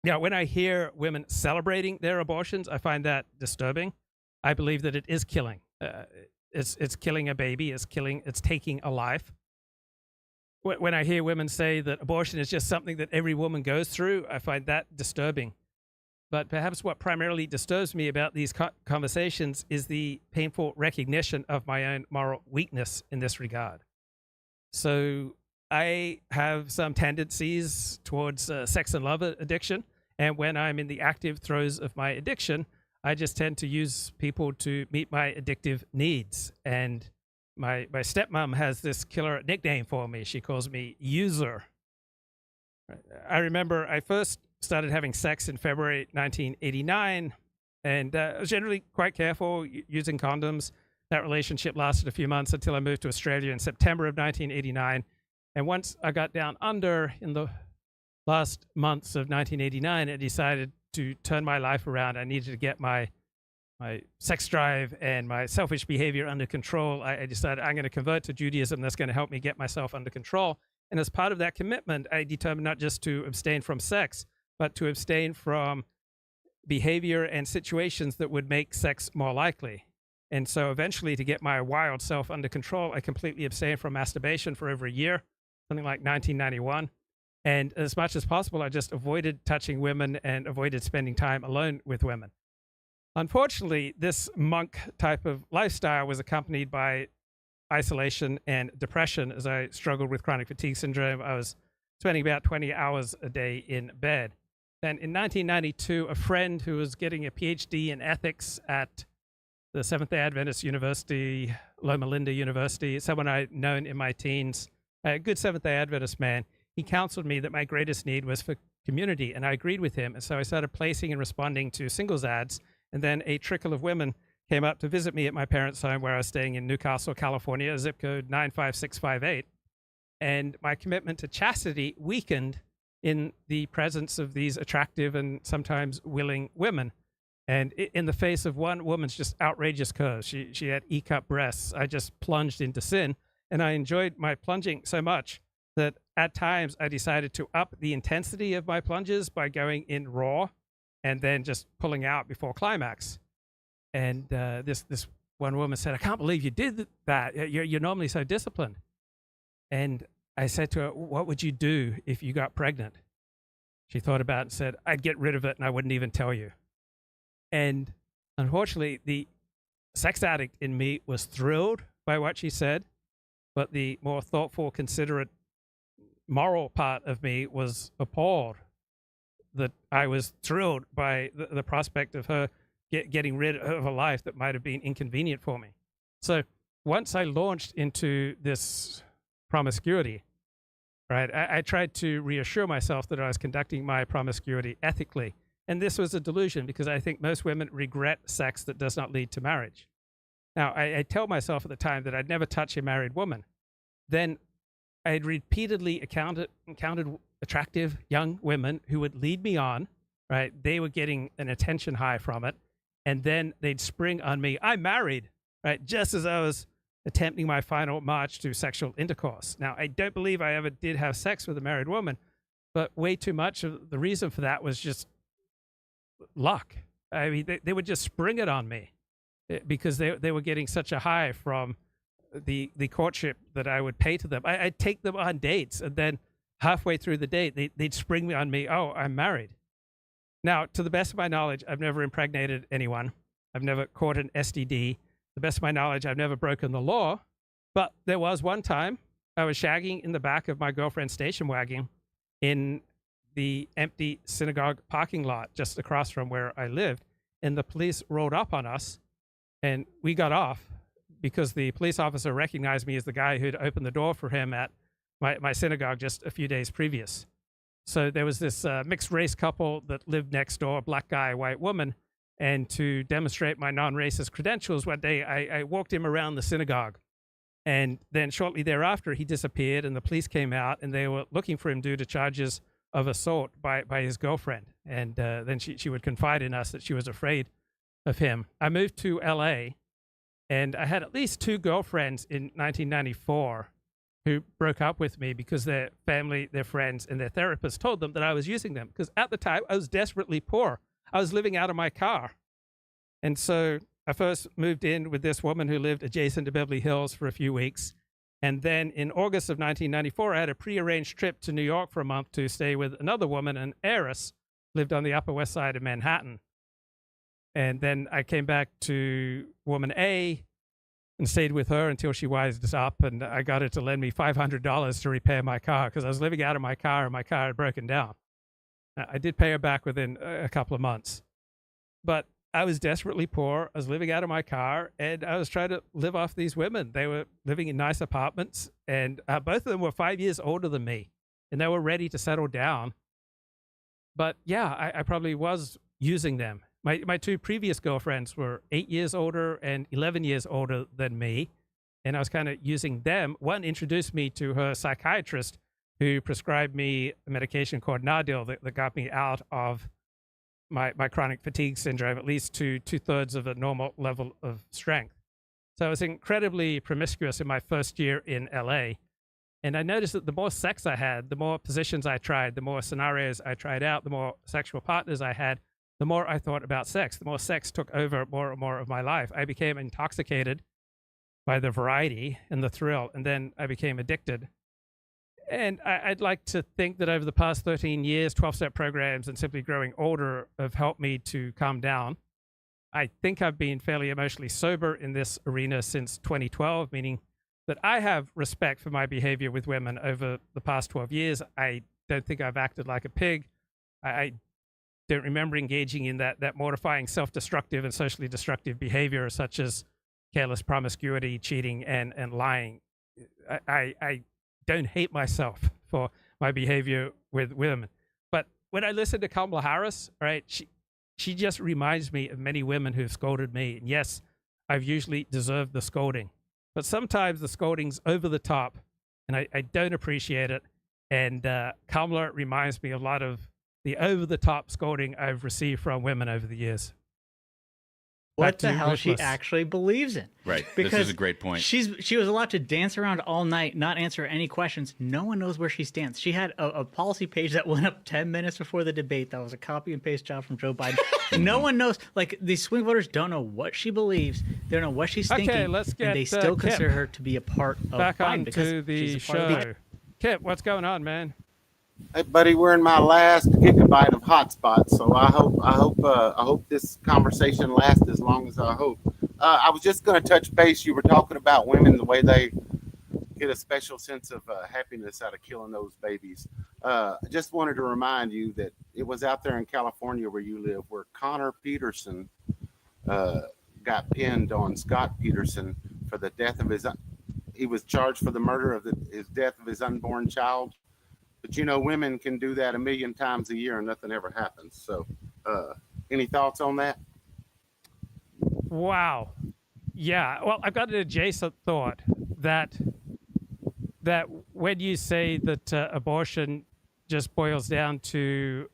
Now, when I hear women celebrating their abortions, I find that disturbing. I believe that it is killing. It's killing a baby. It's taking a life. When I hear women say that abortion is just something that every woman goes through, I find that disturbing. But perhaps what primarily disturbs me about these conversations is the painful recognition of my own moral weakness in this regard. So I have some tendencies towards sex and love addiction. And when I'm in the active throes of my addiction, I just tend to use people to meet my addictive needs. And my stepmom has this killer nickname for me. She calls me User. I remember I first started having sex in February 1989, and I was generally quite careful using condoms. That relationship lasted a few months until I moved to Australia in September of 1989. And once I got down under in the last months of 1989, I decided to turn my life around. I needed to get my sex drive and my selfish behavior under control. I decided I'm going to convert to Judaism. That's going to help me get myself under control. And as part of that commitment, I determined not just to abstain from sex, but to abstain from behavior and situations that would make sex more likely. And so eventually, to get my wild self under control, I completely abstained from masturbation for over a year, something like 1991. And as much as possible, I just avoided touching women and avoided spending time alone with women. Unfortunately, this monk type of lifestyle was accompanied by isolation and depression as I struggled with chronic fatigue syndrome. I was spending about 20 hours a day in bed. Then in 1992, a friend who was getting a PhD in ethics at the Seventh-day Adventist University, Loma Linda University, someone I'd known in my teens, a good Seventh-day Adventist man, he counseled me that my greatest need was for community, and I agreed with him. And so I started placing and responding to singles ads, and then a trickle of women came up to visit me at my parents' home where I was staying in Newcastle, California, zip code 95658. And my commitment to chastity weakened in the presence of these attractive and sometimes willing women. And in the face of one woman's just outrageous curves, she had E-cup breasts, I just plunged into sin. And I enjoyed my plunging so much that at times I decided to up the intensity of my plunges by going in raw and then just pulling out before climax. And this one woman said, "I can't believe you did that. You're normally so disciplined." And I said to her, "What would you do if you got pregnant?" She thought about it and said, "I'd get rid of it and I wouldn't even tell you." And unfortunately, the sex addict in me was thrilled by what she said, but the more thoughtful, considerate, moral part of me was appalled that I was thrilled by the prospect of her getting rid of a life that might have been inconvenient for me. So once I launched into this promiscuity, right, I tried to reassure myself that I was conducting my promiscuity ethically. And this was a delusion because I think most women regret sex that does not lead to marriage. Now, I tell myself at the time that I'd never touch a married woman. Then I had repeatedly encountered attractive young women who would lead me on, right? They were getting an attention high from it. And then they'd spring on me. I'm married, right? Just as I was attempting my final march to sexual intercourse. Now, I don't believe I ever did have sex with a married woman, but way too much of the reason for that was just luck. I mean, they would just spring it on me because they were getting such a high from the courtship that I would pay to them. I'd take them on dates, and then halfway through the date, they'd spring me on me, "Oh, I'm married." Now, to the best of my knowledge, I've never impregnated anyone. I've never caught an STD. To the best of my knowledge, I've never broken the law. But there was one time I was shagging in the back of my girlfriend's station wagon in the empty synagogue parking lot just across from where I lived. And the police rolled up on us, and we got off because the police officer recognized me as the guy who'd opened the door for him at my synagogue just a few days previous. So there was this mixed race couple that lived next door, black guy, white woman. And to demonstrate my non-racist credentials, one day I walked him around the synagogue. And then shortly thereafter, he disappeared, and the police came out, and they were looking for him due to charges of assault by his girlfriend. And then she would confide in us that she was afraid of him. I moved to LA, and I had at least 2 girlfriends in 1994 who broke up with me because their family, their friends, and their therapists told them that I was using them. Because at the time, I was desperately poor. I was living out of my car. And so I first moved in with this woman who lived adjacent to Beverly Hills for a few weeks. And then in August of 1994, I had a prearranged trip to New York for a month to stay with another woman, an heiress, lived on the Upper West Side of Manhattan. And then I came back to woman A and stayed with her until she wised up, and I got her to lend me $500 to repair my car because I was living out of my car and my car had broken down. I did pay her back within a couple of months, but I was desperately poor. I was living out of my car, and I was trying to live off these women. They were living in nice apartments, and both of them were 5 years older than me, and they were ready to settle down. But yeah, I probably was using them. My 2 previous girlfriends were 8 years older and 11 years older than me, and I was kind of using them. One introduced me to her psychiatrist, who prescribed me a medication called Nardil that got me out of my chronic fatigue syndrome, at least to 2/3 of a normal level of strength. So I was incredibly promiscuous in my first year in LA. And I noticed that the more sex I had, the more positions I tried, the more scenarios I tried out, the more sexual partners I had, the more I thought about sex. The more sex took over more and more of my life. I became intoxicated by the variety and the thrill, and then I became addicted. And I'd like to think that over the past 13 years, 12-step programs and simply growing older have helped me to calm down. I think I've been fairly emotionally sober in this arena since 2012, meaning that I have respect for my behavior with women over the past 12 years. I don't think I've acted like a pig. I don't remember engaging in that mortifying self-destructive and socially destructive behavior such as careless promiscuity, cheating, and lying. I don't hate myself for my behavior with women. But when I listen to Kamala Harris, right, she just reminds me of many women who've scolded me. And yes, I've usually deserved the scolding. But sometimes the scolding's over the top, and I don't appreciate it. And Kamala reminds me a lot of the over-the-top scolding I've received from women over the years. What the hell she actually believes in. Right. Because this is a great point. She was allowed to dance around all night, not answer any questions. No one knows where she stands. She had a policy page that went up 10 minutes before the debate. That was a copy and paste job from Joe Biden. No one knows. Like, these swing voters don't know what she believes. They don't know what she's thinking. Okay, let's get and they still Kip consider her to be a part of back Biden on because to the she's a part of show. Kip, what's going on, man? Hey, buddy, we're in my last gigabyte of hotspot, so I hope this conversation lasts as long as I hope. I was just going to touch base. You were talking about women, the way they get a special sense of happiness out of killing those babies. I just wanted to remind you that it was out there in California where you live, where Connor Peterson got pinned on Scott Peterson for the death of he was charged for the murder of his death of his unborn child. But, you know, women can do that 1 million times a year and nothing ever happens. So any thoughts on that? Wow. Yeah. Well, I've got an adjacent thought that when you say that abortion just boils down to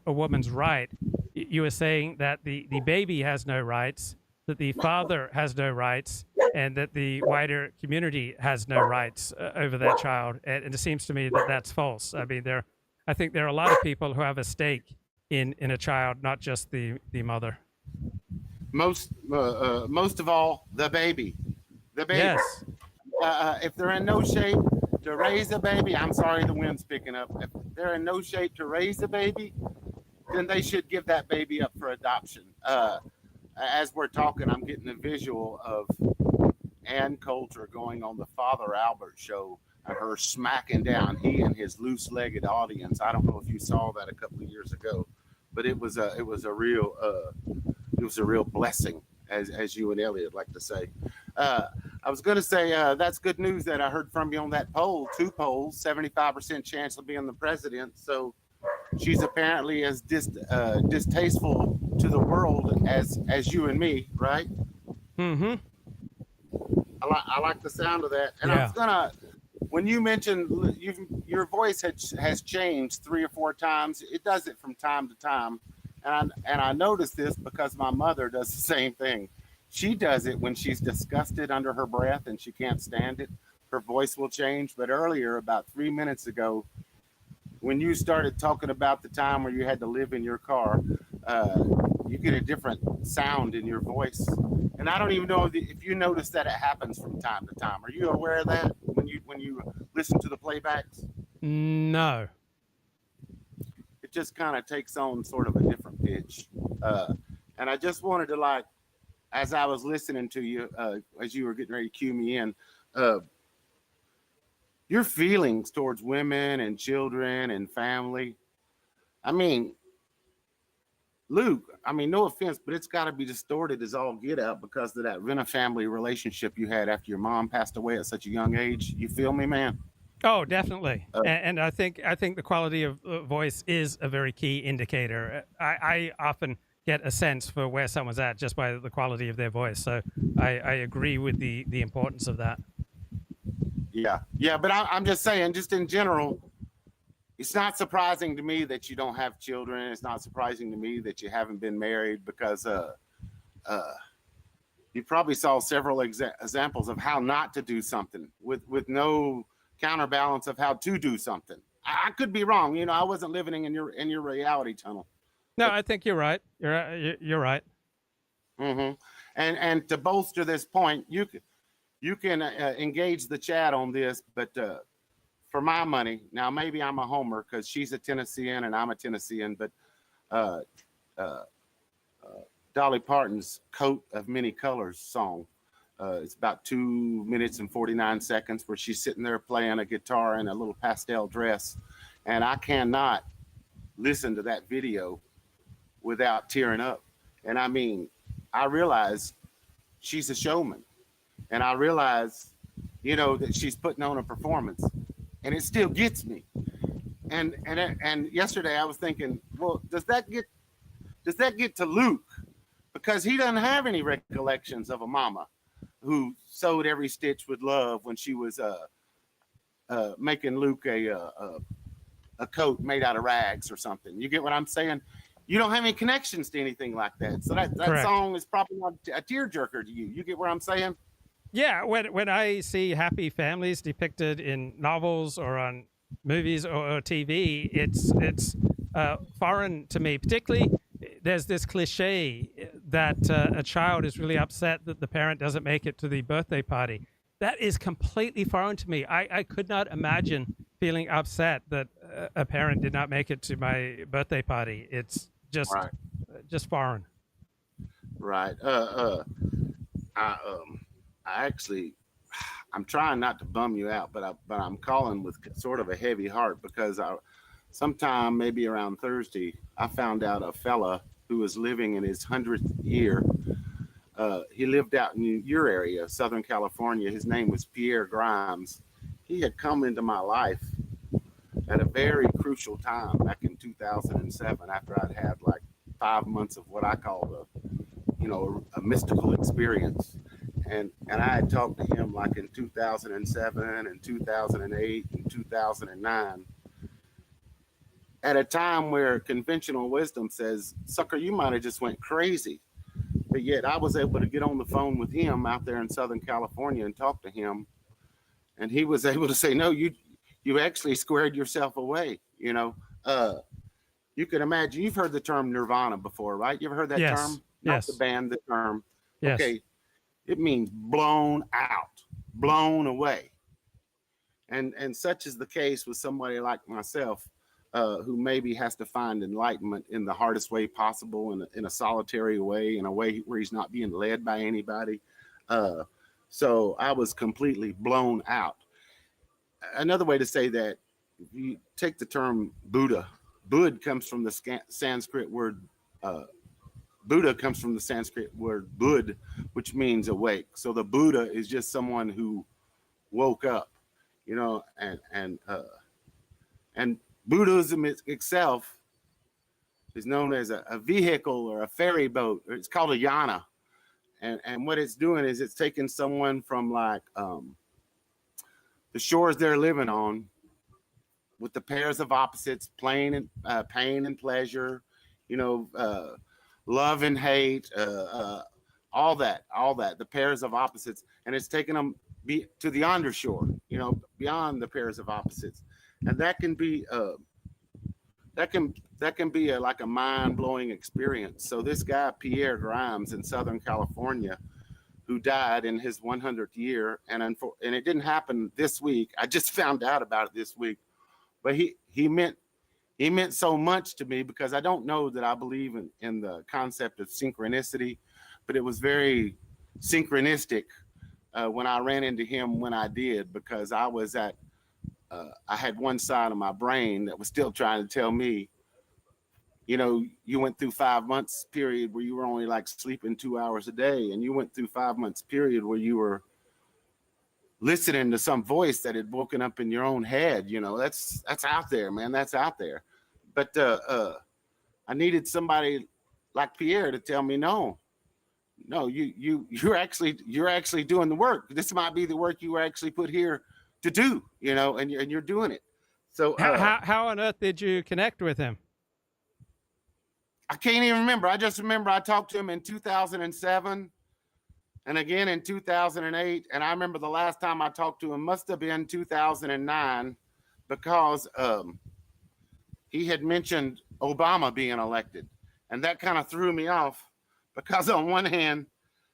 a woman's right, you were saying that the baby has no rights, that the father has no rights, and that the wider community has no rights over that child. And it seems to me that that's false. I mean, I think there are a lot of people who have a stake in a child, not just the mother. Most of all, the baby. The baby. Yes. If they're in no shape to raise a baby, I'm sorry, the wind's picking up. If they're in no shape to raise a baby, then they should give that baby up for adoption. As we're talking, I'm getting a visual of Ann Coulter going on the Father Albert show and her smacking down he and his loose-legged audience. I don't know if you saw that a couple of years ago, but it was a real blessing, as you and Elliot like to say. I was going to say that's good news that I heard from you on that poll. 2 polls, 75% chance of being the president. So she's apparently as distasteful to the world as you and me, right? Mm-hmm. I like the sound of that. And I was gonna, when you mentioned your voice has changed 3 or 4 times. It does it from time to time, and I noticed this because my mother does the same thing. She does it when she's disgusted under her breath and she can't stand it. Her voice will change. But earlier, about 3 minutes ago, when you started talking about the time where you had to live in your car, you get a different sound in your voice. And I don't even know if you notice that it happens from time to time. Are you aware of that when you listen to the playbacks? No. It just kind of takes on sort of a different pitch. And I just wanted to, as I was listening to you, as you were getting ready to cue me in, your feelings towards women and children and family. I mean, Luke, no offense, but it's got to be distorted as all get out because of that family relationship you had after your mom passed away at such a young age. You feel me, man? Oh, definitely. And I think the quality of voice is a very key indicator. I often get a sense for where someone's at just by the quality of their voice. So I agree with the importance of that. Yeah, but I'm just saying, just in general, it's not surprising to me that you don't have children. It's not surprising to me that you haven't been married because you probably saw several examples of how not to do something with no counterbalance of how to do something. I could be wrong. I wasn't living in your reality tunnel. No, I think you're right. You're right. Mm-hmm. And to bolster this point, you can engage the chat on this, but for my money, now maybe I'm a homer because she's a Tennessean and I'm a Tennessean, but Dolly Parton's "Coat of Many Colors" song, it's about 2 minutes and 49 seconds where she's sitting there playing a guitar in a little pastel dress, and I cannot listen to that video without tearing up. And I realize she's a showman, and I realize, that she's putting on a performance, and it still gets me. And yesterday I was thinking, well, does that get to Luke? Because he doesn't have any recollections of a mama who sewed every stitch with love when she was making Luke a coat made out of rags or something. You get what I'm saying? You don't have any connections to anything like that. So that song is probably not a tearjerker to you. You get what I'm saying? Yeah, when I see happy families depicted in novels or on movies or TV, it's foreign to me. Particularly, there's this cliche that a child is really upset that the parent doesn't make it to the birthday party. That is completely foreign to me. I could not imagine feeling upset that a parent did not make it to my birthday party. It's just foreign. Right. I'm trying not to bum you out, but I'm calling with sort of a heavy heart because sometime maybe around Thursday, I found out a fella who was living in his 100th year. He lived out in your area, Southern California. His name was Pierre Grimes. He had come into my life at a very crucial time back in 2007 after I'd had like 5 months of what I call a mystical experience. And I had talked to him like in 2007 and 2008 and 2009 at a time where conventional wisdom says, sucker, you might have just went crazy. But yet I was able to get on the phone with him out there in Southern California and talk to him. And he was able to say, no, you actually squared yourself away. You can imagine, you've heard the term nirvana before, right? You ever heard that term? Not the band, the term. Yes. Okay. It means blown out, blown away. And such is the case with somebody like myself, who maybe has to find enlightenment in the hardest way possible, in a solitary way, in a way where he's not being led by anybody. So I was completely blown out. Another way to say that, if you take the term Buddha, Bud comes from the Sanskrit word, Buddha comes from the Sanskrit word Bud, which means awake. So the Buddha is just someone who woke up, you know, and Buddhism itself is known as a vehicle or a ferry boat, or it's called a yana. And what it's doing is it's taking someone from like the shores they're living on with the pairs of opposites, pain and pleasure, you know, love and hate, all that, the pairs of opposites. And it's taking them to the undershore, you know, beyond the pairs of opposites. And that can be like a mind-blowing experience. So this guy, Pierre Grimes in Southern California, who died in his 100th year, and it didn't happen this week. I just found out about it this week, but he meant so much to me, because I don't know that I believe in the concept of synchronicity, but it was very synchronistic when I ran into him when I did, because I was I had one side of my brain that was still trying to tell me, you know, you went through 5 months period where you were only like sleeping 2 hours a day, and you went through 5 months period where you were listening to some voice that had woken up in your own head. You know, that's out there, man. That's out there. But I needed somebody like Pierre to tell me, no, you're actually doing the work. This might be the work you were actually put here to do, you know, and you're doing it. So how on earth did you connect with him? I can't even remember. I just remember I talked to him in 2007 and again in 2008. And I remember the last time I talked to him must have been 2009, because he had mentioned Obama being elected. And that kind of threw me off, because on one hand,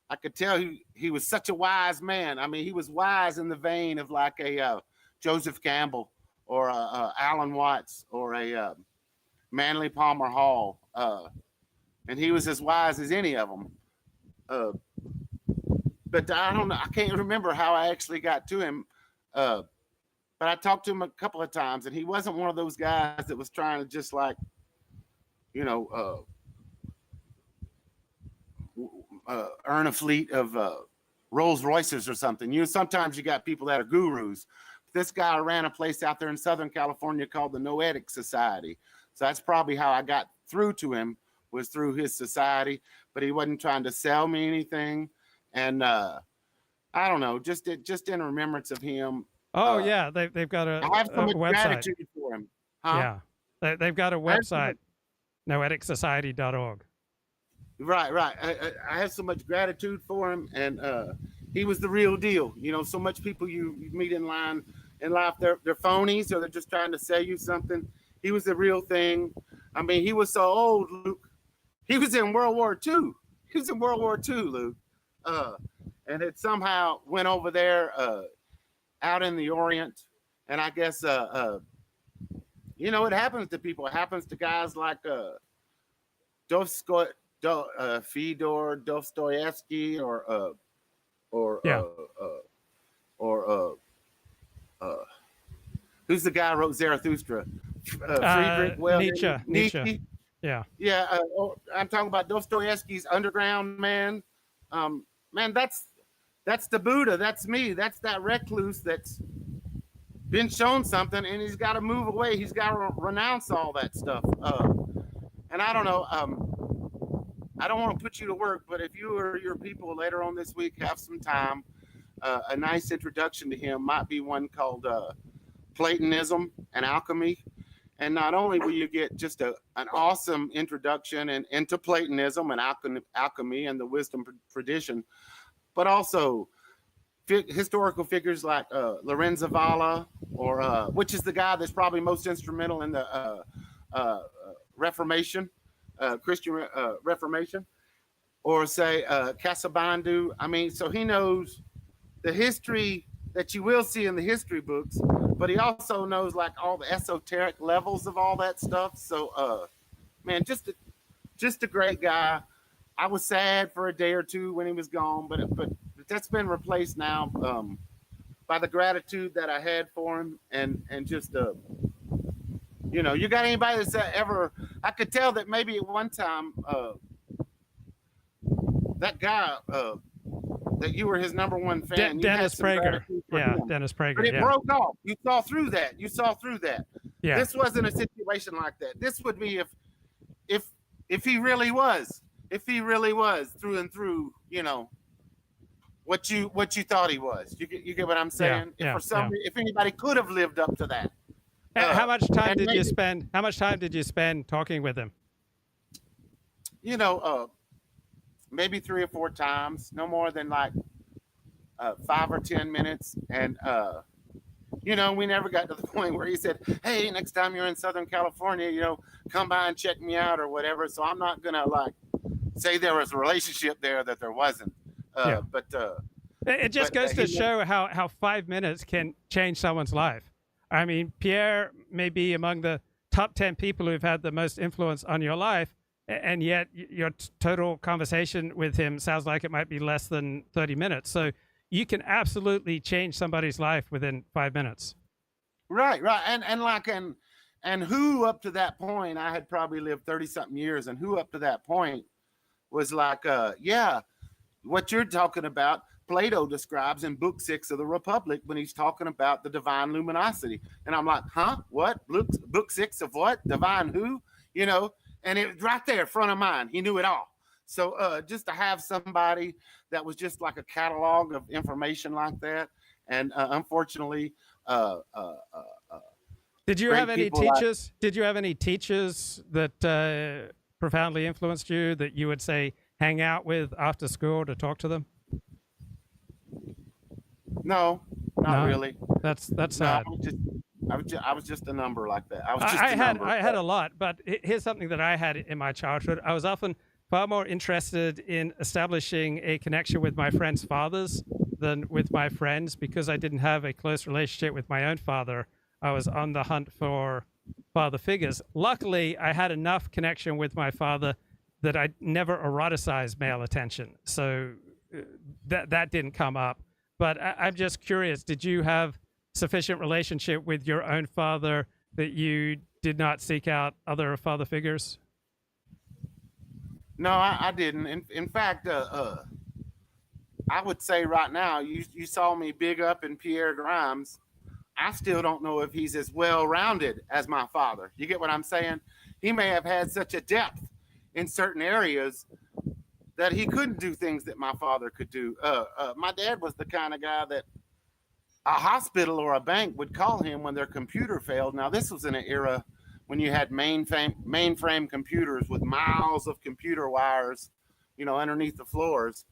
I could tell he was such a wise man. I mean, he was wise in the vein of like a Joseph Campbell or Alan Watts or a Manly Palmer Hall. And he was as wise as any of them. But I don't know. I can't remember how I actually got to him. But I talked to him a couple of times, and he wasn't one of those guys that was trying to just like, you know, earn a fleet of Rolls Royces or something. You know, sometimes you got people that are gurus. This guy ran a place out there in Southern California called the Noetic Society. So that's probably how I got through to him, was through his society. But he wasn't trying to sell me anything. And I don't know, just in remembrance of him. Oh yeah, they've got a I have so much website. gratitude for him. Huh? Yeah, they've got a website, noeticsociety.org. Right. I have so much gratitude for him, and he was the real deal. You know, so much people you meet in life, they're phonies, or they're just trying to sell you something. He was the real thing. I mean, he was so old, Luke. He was in World War II. He was in World War II, Luke. And it somehow went over there out in the Orient. And I guess, you know, it happens to people. It happens to guys like Fyodor Dostoevsky or who's the guy who wrote Zarathustra? Friedrich Nietzsche. Yeah. I'm talking about Dostoevsky's Underground Man. Man, that's the Buddha. That's me. That's that recluse that's been shown something, and he's got to move away. He's got to renounce all that stuff. And I don't know. I don't want to put you to work, but if you or your people later on this week have some time, a nice introduction to him might be one called Platonism and Alchemy. And not only will you get just an awesome introduction into Platonism and alchemy and the wisdom tradition, but also historical figures like Lorenzo Valla, or which is the guy that's probably most instrumental in the Reformation, Christian Reformation, or say Casablandu. I mean, so he knows the history that you will see in the history books, but he also knows like all the esoteric levels of all that stuff. So, man, just a great guy. I was sad for a day or two when he was gone, but the that's been replaced now by the gratitude that I had for him, and just you know, you got anybody that's ever? I could tell that maybe at one time that guy that you were his number one fan. Dennis Prager. Yeah, him. Dennis Prager. But it broke off. You saw through that. Yeah. This wasn't a situation like that. This would be if he really was, through and through, you know, what you thought he was. You get what I'm saying? If anybody could have lived up to that. How much time did you spend? How much time did you spend talking with him? You know, maybe 3 or 4 times, no more than like 5 or 10 minutes, and you know, we never got to the point where he said, "Hey, next time you're in Southern California, you know, come by and check me out or whatever." So I'm not gonna like say there was a relationship there that there wasn't. But it just goes to show how 5 minutes can change someone's life. I mean, Pierre may be among the top 10 people who've had the most influence on your life, and yet your total conversation with him sounds like it might be less than 30 minutes. So you can absolutely change somebody's life within 5 minutes. Right. And who up to that point, I had probably lived 30-something years, and who up to that point was like, yeah, what you're talking about, Plato describes in Book 6 of the Republic when he's talking about the divine luminosity. And I'm like, huh? What? Book 6 of what? Divine who? You know, and it was right there in front of mine. He knew it all. So just to have somebody that was just like a catalog of information like that. And unfortunately, did you have any teachers? Did you have any teachers that profoundly influenced you that you would say hang out with after school to talk to them? No, not really. That's sad. I was just a number like that. I had a lot, but here's something that I had in my childhood. I was often far more interested in establishing a connection with my friends' fathers than with my friends, because I didn't have a close relationship with my own father. I was on the hunt for father figures. Luckily, I had enough connection with my father that I never eroticized male attention. So that didn't come up. But I'm just curious, did you have sufficient relationship with your own father that you did not seek out other father figures? No, I didn't. In fact, I would say right now, you saw me big up in Pierre Grimes. I still don't know if he's as well-rounded as my father. You get what I'm saying? He may have had such a depth in certain areas that he couldn't do things that my father could do. My dad was the kind of guy that a hospital or a bank would call him when their computer failed. Now, this was in an era when you had mainframe computers with miles of computer wires, you know, underneath the floors.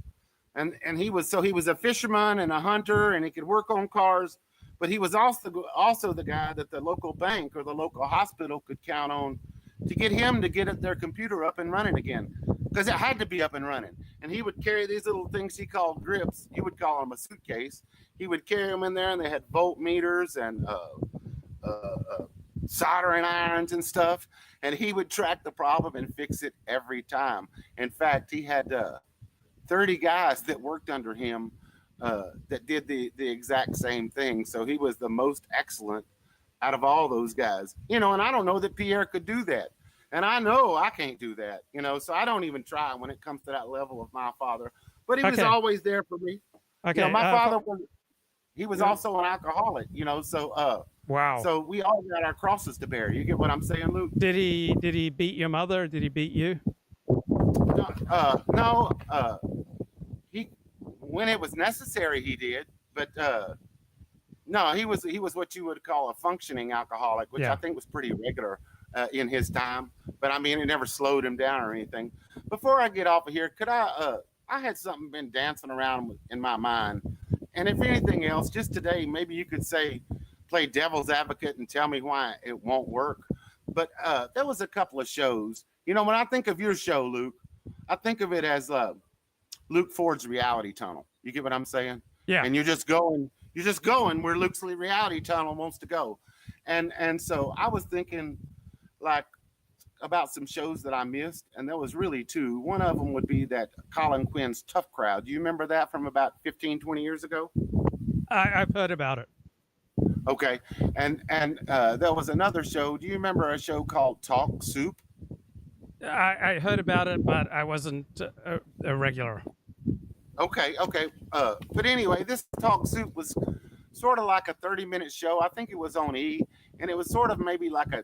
And he was a fisherman and a hunter, and he could work on cars, but he was also the guy that the local bank or the local hospital could count on to get him to get their computer up and running again, because it had to be up and running. And he would carry these little things he called grips. You would call them a suitcase. He would carry them in there, and they had voltmeters and soldering irons and stuff. And he would track the problem and fix it every time. In fact, he had 30 guys that worked under him that did the exact same thing. So he was the most excellent out of all those guys, you know. And I don't know that Pierre could do that, and I know I can't do that, you know. So I don't even try when it comes to that level of my father. But he was always there for me. Okay, you know, my father was also an alcoholic, you know. So wow. So we all got our crosses to bear. You get what I'm saying, Luke? Did he beat your mother? Did he beat you? No. He, when it was necessary, he did. But no, he was what you would call a functioning alcoholic, which I think was pretty regular in his time. But I mean, it never slowed him down or anything. Before I get off of here, could I had something been dancing around in my mind, and if anything else, just today, maybe you could play devil's advocate and tell me why it won't work. But there was a couple of shows. You know, when I think of your show, Luke, I think of it as Luke Ford's reality tunnel. You get what I'm saying? Yeah. And you're just going where Luke's reality tunnel wants to go. And so I was thinking, like, about some shows that I missed, and there was really two. One of them would be that Colin Quinn's Tough Crowd. Do you remember that from about 15, 20 years ago? I've heard about it. Okay. And there was another show. Do you remember a show called Talk Soup? I heard about it, but I wasn't a regular. Okay. But anyway, this Talk Soup was sort of like a 30-minute show. I think it was on E, and it was sort of maybe like a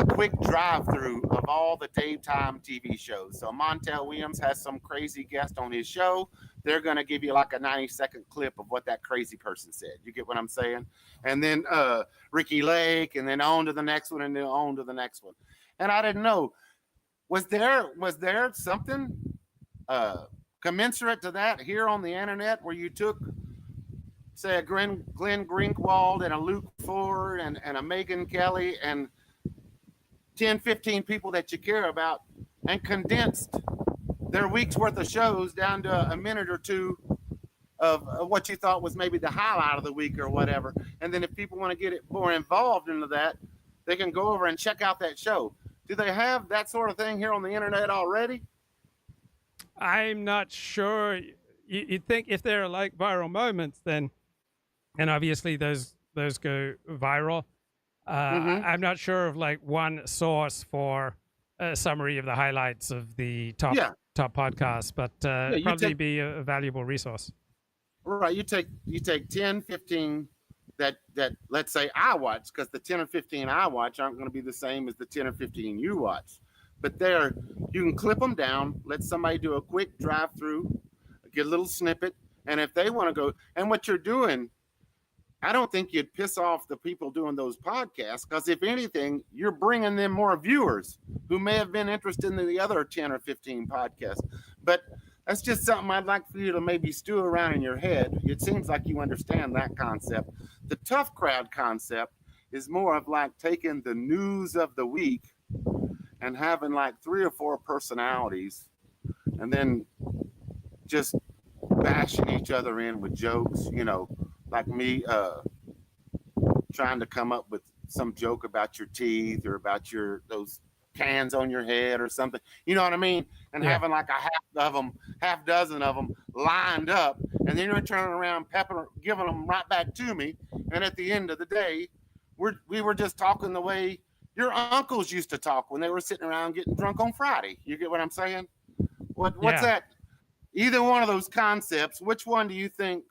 quick drive-through of all the daytime TV shows. So Montel Williams has some crazy guest on his show. They're going to give you like a 90-second clip of what that crazy person said. You get what I'm saying? And then Ricky Lake, and then on to the next one, and then on to the next one. And I didn't know, was there something commensurate to that here on the internet where you took, say, a Glenn Greenwald and a Luke Ford and a Megyn Kelly and 10, 15 people that you care about and condensed their week's worth of shows down to a minute or two of what you thought was maybe the highlight of the week or whatever. And then if people want to get it more involved into that, they can go over and check out that show. Do they have that sort of thing here on the internet already? I'm not sure. You'd think if they're like viral moments, then, and obviously those go viral. I'm not sure of like one source for a summary of the highlights of the top podcasts, but probably be a valuable resource. Right. You take 10, 15 that let's say I watch, because the 10 or 15 I watch aren't going to be the same as the 10 or 15 you watch. But there, you can clip them down, let somebody do a quick drive through, get a little snippet, and if they want to go, and what you're doing, I don't think you'd piss off the people doing those podcasts, because if anything, you're bringing them more viewers who may have been interested in the other 10 or 15 podcasts. But that's just something I'd like for you to maybe stew around in your head. It seems like you understand that concept. The tough crowd concept is more of like taking the news of the week and having like 3 or 4 personalities and then just bashing each other in with jokes, you know, like me trying to come up with some joke about your teeth or about those cans on your head or something, you know what I mean? And having like a half dozen of them lined up, and then you're turning around, giving them right back to me. And at the end of the day, we were just talking the way your uncles used to talk when they were sitting around getting drunk on Friday. You get what I'm saying? What's that? Either one of those concepts, which one do you think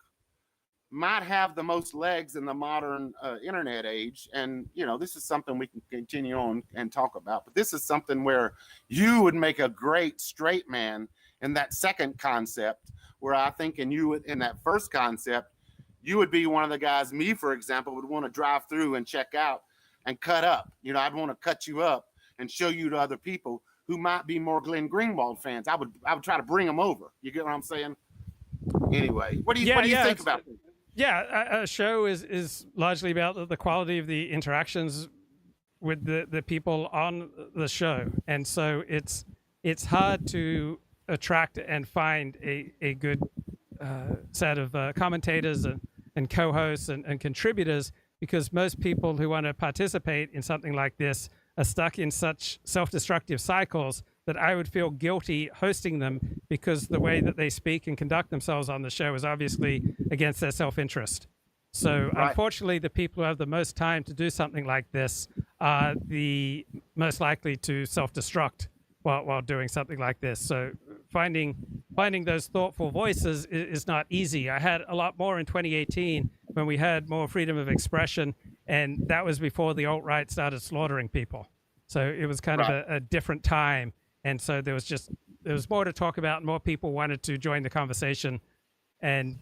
might have the most legs in the modern internet age? And, you know, this is something we can continue on and talk about, but this is something where you would make a great straight man in that second concept, where I think in that first concept, you would be one of the guys, me, for example, would want to drive through and check out and cut up. You know, I'd want to cut you up and show you to other people who might be more Glenn Greenwald fans. I would try to bring them over. You get what I'm saying? Anyway, what do you think about this? Yeah, a show is largely about the quality of the interactions with the people on the show, and so it's hard to attract and find a good set of commentators and co-hosts and contributors, because most people who want to participate in something like this are stuck in such self-destructive cycles that I would feel guilty hosting them, because the way that they speak and conduct themselves on the show is obviously against their self-interest. So unfortunately, the people who have the most time to do something like this are the most likely to self-destruct while doing something like this. So finding those thoughtful voices is not easy. I had a lot more in 2018 when we had more freedom of expression, and that was before the alt-right started slaughtering people. So it was kind of a different time. And so there was more to talk about, and more people wanted to join the conversation. And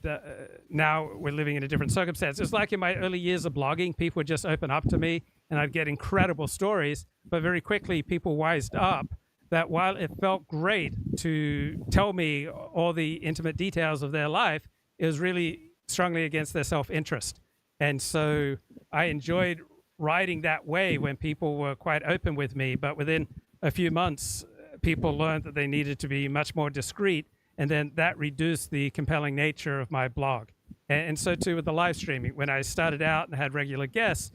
now we're living in a different circumstance. It's like in my early years of blogging, people would just open up to me and I'd get incredible stories, but very quickly people wised up that while it felt great to tell me all the intimate details of their life, it was really strongly against their self-interest. And so I enjoyed writing that way when people were quite open with me, but within a few months, people learned that they needed to be much more discreet, and then that reduced the compelling nature of my blog. And so too with the live streaming. When I started out and had regular guests,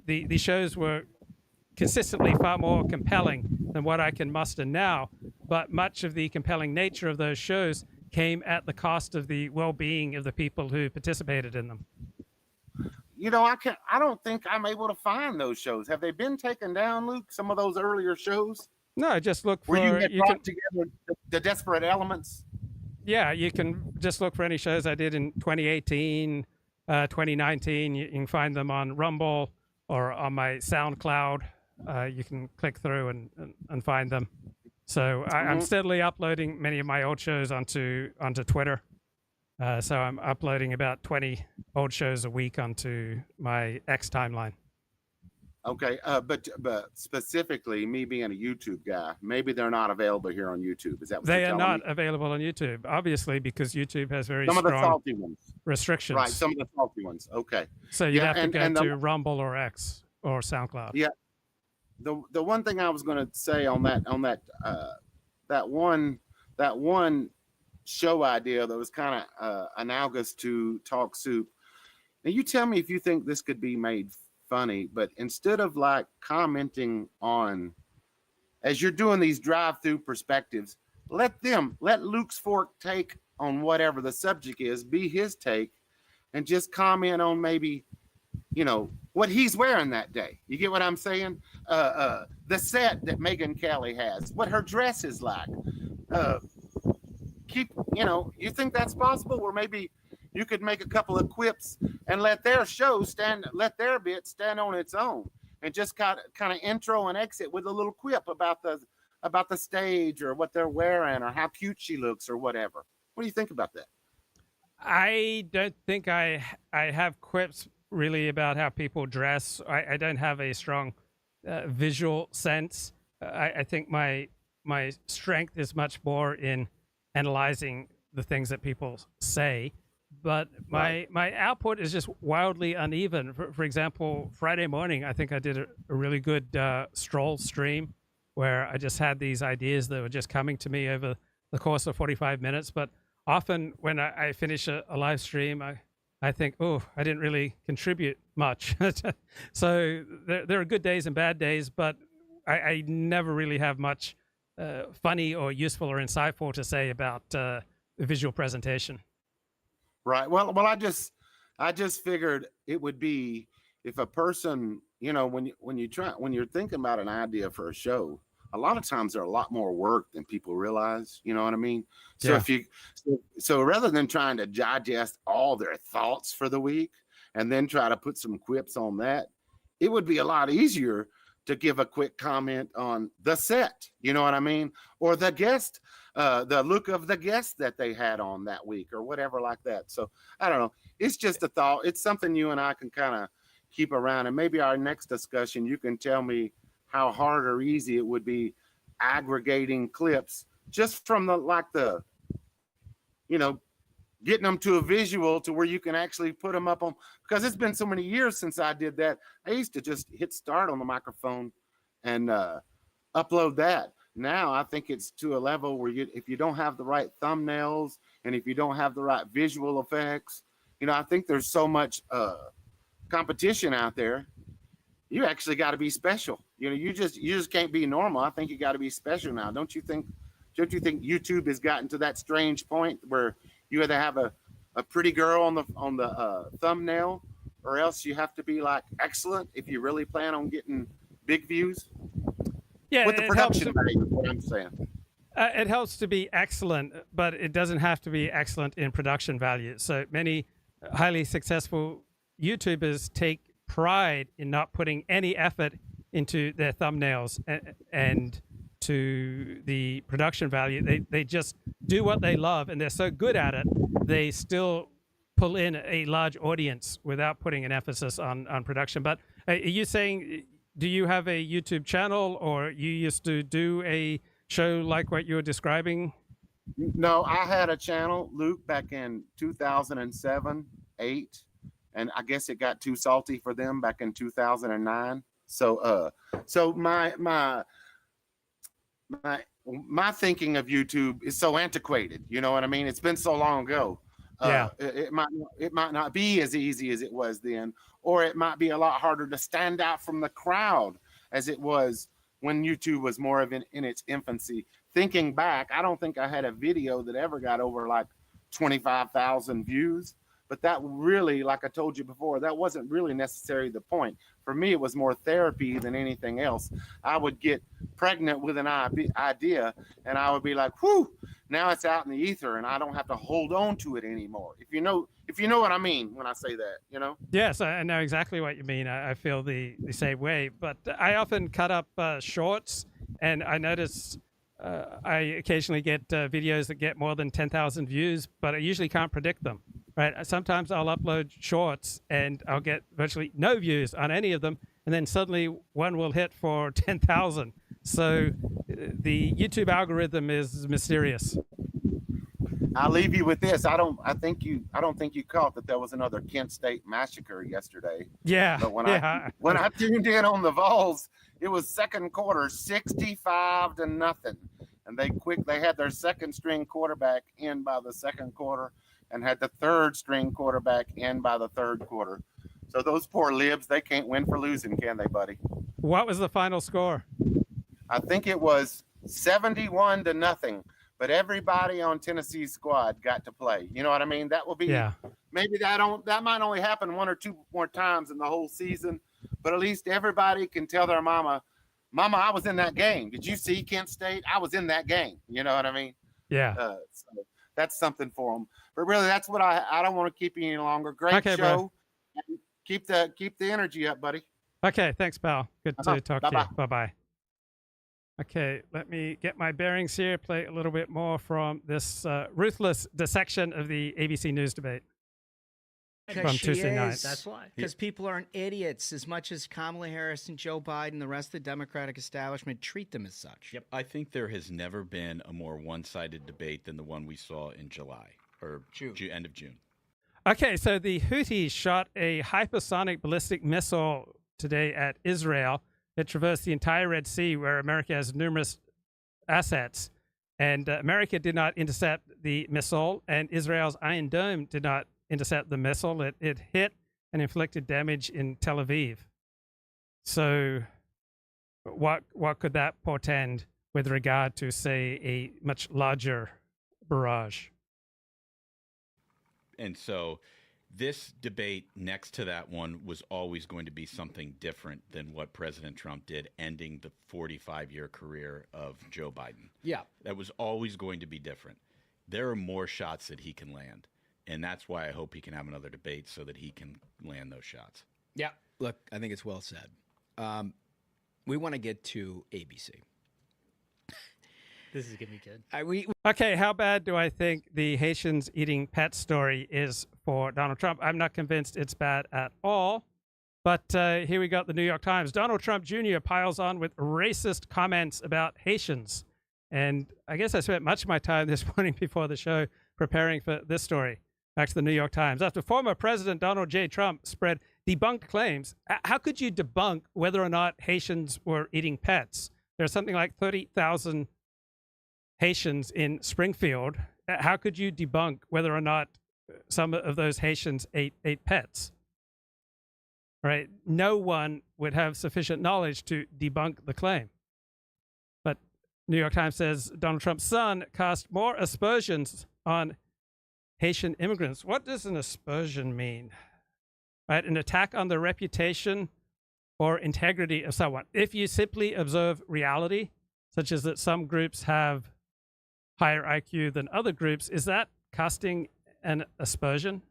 the shows were consistently far more compelling than what I can muster now. But much of the compelling nature of those shows came at the cost of the well-being of the people who participated in them. You know, I don't think I'm able to find those shows. Have they been taken down, Luke? Some of those earlier shows? No, just look for where you brought together the disparate elements. Yeah, you can just look for any shows I did in 2018, 2019. You can find them on Rumble or on my SoundCloud. You can click through and find them. So I'm steadily uploading many of my old shows onto Twitter. So I'm uploading about 20 old shows a week onto my X timeline. Okay, but specifically, me being a YouTube guy, maybe they're not available here on YouTube. Is that what They you're are telling not me? available on YouTube, obviously, because YouTube has very Some of the strong salty ones. restrictions. Right, some of the salty ones. Okay. So you'd have to go and to Rumble or X or SoundCloud. Yeah. The one thing I was going to say on that one show idea that was kind of analogous to Talk Soup. Now you tell me if you think this could be made funny, but instead of like commenting on, as you're doing these drive-through perspectives, let Luke's Fork take on whatever the subject is, be his take, and just comment on maybe, you know, what he's wearing that day. You get what I'm saying? The set that Megyn Kelly has, what her dress is like. You think that's possible? Or maybe you could make a couple of quips and let their bit stand on its own, and just kind of intro and exit with a little quip about the stage or what they're wearing or how cute she looks or whatever. What do you think about that? I don't think I have quips really about how people dress. I don't have a strong visual sense. I think my strength is much more in analyzing the things that people say. But my output is just wildly uneven. For example, Friday morning, I think I did a really good stroll stream where I just had these ideas that were just coming to me over the course of 45 minutes. But often when I finish a live stream, I think, oh, I didn't really contribute much. So there are good days and bad days, but I never really have much funny or useful or insightful to say about visual presentation. Right. Well, I just figured it would be if a person, you know, when you're thinking about an idea for a show, a lot of times they're a lot more work than people realize. You know what I mean? So Yeah. so rather than trying to digest all their thoughts for the week and then try to put some quips on that, it would be a lot easier to give a quick comment on the set. You know what I mean? Or the guest. The look of the guest that they had on that week or whatever like that. So I don't know. It's just a thought. It's something you and I can kind of keep around. And maybe our next discussion, you can tell me how hard or easy it would be aggregating clips just from getting them to a visual to where you can actually put them up on, because it's been so many years since I did that. I used to just hit start on the microphone and upload that. Now I think it's to a level where if you don't have the right thumbnails and if you don't have the right visual effects, you know, I think there's so much competition out there. You actually got to be special. You know, you just can't be normal. I think you got to be special now. Don't you think YouTube has gotten to that strange point where you either have a pretty girl on the thumbnail, or else you have to be like excellent if you really plan on getting big views? Yeah, with the production value, is what I'm saying. It helps to be excellent, but it doesn't have to be excellent in production value. So many highly successful YouTubers take pride in not putting any effort into their thumbnails and to the production value. They just do what they love, and they're so good at it, they still pull in a large audience without putting an emphasis on production. But are you saying, do you have a YouTube channel, or you used to do a show like what you were describing? No, I had a channel, Luke, back in 2007, 8, and I guess it got too salty for them back in 2009. So my thinking of YouTube is so antiquated. You know what I mean? It's been so long ago. Yeah. It might not be as easy as it was then, or it might be a lot harder to stand out from the crowd as it was when YouTube was more of in its infancy. Thinking back, I don't think I had a video that ever got over like 25,000 views. But that really, like I told you before, that wasn't really necessarily the point. For me, it was more therapy than anything else. I would get pregnant with an idea, and I would be like, whew, now it's out in the ether, and I don't have to hold on to it anymore. If you know what I mean when I say that, you know? Yes, I know exactly what you mean. I feel the same way. But I often cut up shorts, and I notice I occasionally get videos that get more than 10,000 views, but I usually can't predict them. Right. Sometimes I'll upload shorts and I'll get virtually no views on any of them. And then suddenly one will hit for 10,000. So the YouTube algorithm is mysterious. I'll leave you with this. I don't think you caught that there was another Kent State massacre yesterday. Yeah. But when I tuned in on the Vols, it was second quarter, 65-0. And they had their second string quarterback in by the second quarter, and had the third string quarterback in by the third quarter. So those poor libs, they can't win for losing, can they, buddy? What was the final score? I think it was 71-0, but everybody on Tennessee's squad got to play. You know what I mean? That will be, maybe that might only happen one or two more times in the whole season, but at least everybody can tell their mama, I was in that game. Did you see Kent State? I was in that game. You know what I mean? Yeah. So that's something for them. But really, that's what I don't want to keep you any longer. Great show. Keep the energy up, buddy. Okay, thanks, pal. Good to talk to you. Bye-bye. Okay, let me get my bearings here, play a little bit more from this ruthless dissection of the ABC News debate from Tuesday night. That's why. Because people aren't idiots as much as Kamala Harris and Joe Biden, the rest of the Democratic establishment, treat them as such. Yep. I think there has never been a more one-sided debate than the one we saw in July, or end of June. Okay, so the Houthis shot a hypersonic ballistic missile today at Israel. It traversed the entire Red Sea, where America has numerous assets. And America did not intercept the missile, and Israel's Iron Dome did not intercept the missile. It hit and inflicted damage in Tel Aviv. So what could that portend with regard to, say, a much larger barrage? And so this debate next to that one was always going to be something different than what President Trump did, ending the 45-year career of Joe Biden. Yeah. That was always going to be different. There are more shots that he can land, and that's why I hope he can have another debate so that he can land those shots. Yeah. Look, I think it's well said. We want to get to ABC. This is going to be good. Okay, how bad do I think the Haitians eating pets story is for Donald Trump? I'm not convinced it's bad at all. But here we got the New York Times. Donald Trump Jr. piles on with racist comments about Haitians. And I guess I spent much of my time this morning before the show preparing for this story. Back to the New York Times. After former President Donald J. Trump spread debunked claims, how could you debunk whether or not Haitians were eating pets? There's something like 30,000 Haitians in Springfield. How could you debunk whether or not some of those Haitians ate pets? Right? No one would have sufficient knowledge to debunk the claim. But New York Times says Donald Trump's son cast more aspersions on Haitian immigrants. What does an aspersion mean? Right? An attack on the reputation or integrity of someone. If you simply observe reality, such as that some groups have higher IQ than other groups, is that casting an aspersion?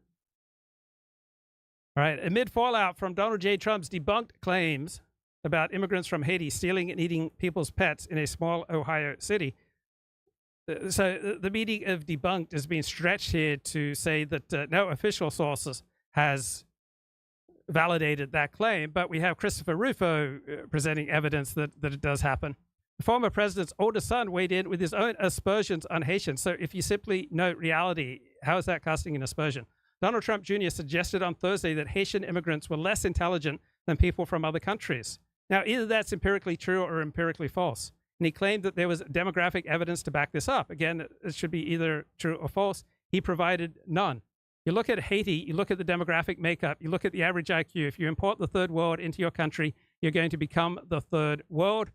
All right. Amid fallout from Donald J. Trump's debunked claims about immigrants from Haiti stealing and eating people's pets in a small Ohio city. So the meaning of debunked is being stretched here to say that no official sources has validated that claim, but we have Christopher Rufo presenting evidence that it does happen. The former president's older son weighed in with his own aspersions on Haitians. So if you simply note reality, how is that casting an aspersion? Donald Trump Jr. suggested on Thursday that Haitian immigrants were less intelligent than people from other countries. Now, either that's empirically true or empirically false. And he claimed that there was demographic evidence to back this up. Again, it should be either true or false. He provided none. You look at Haiti, you look at the demographic makeup, you look at the average IQ. If you import the third world into your country, you're going to become the third world.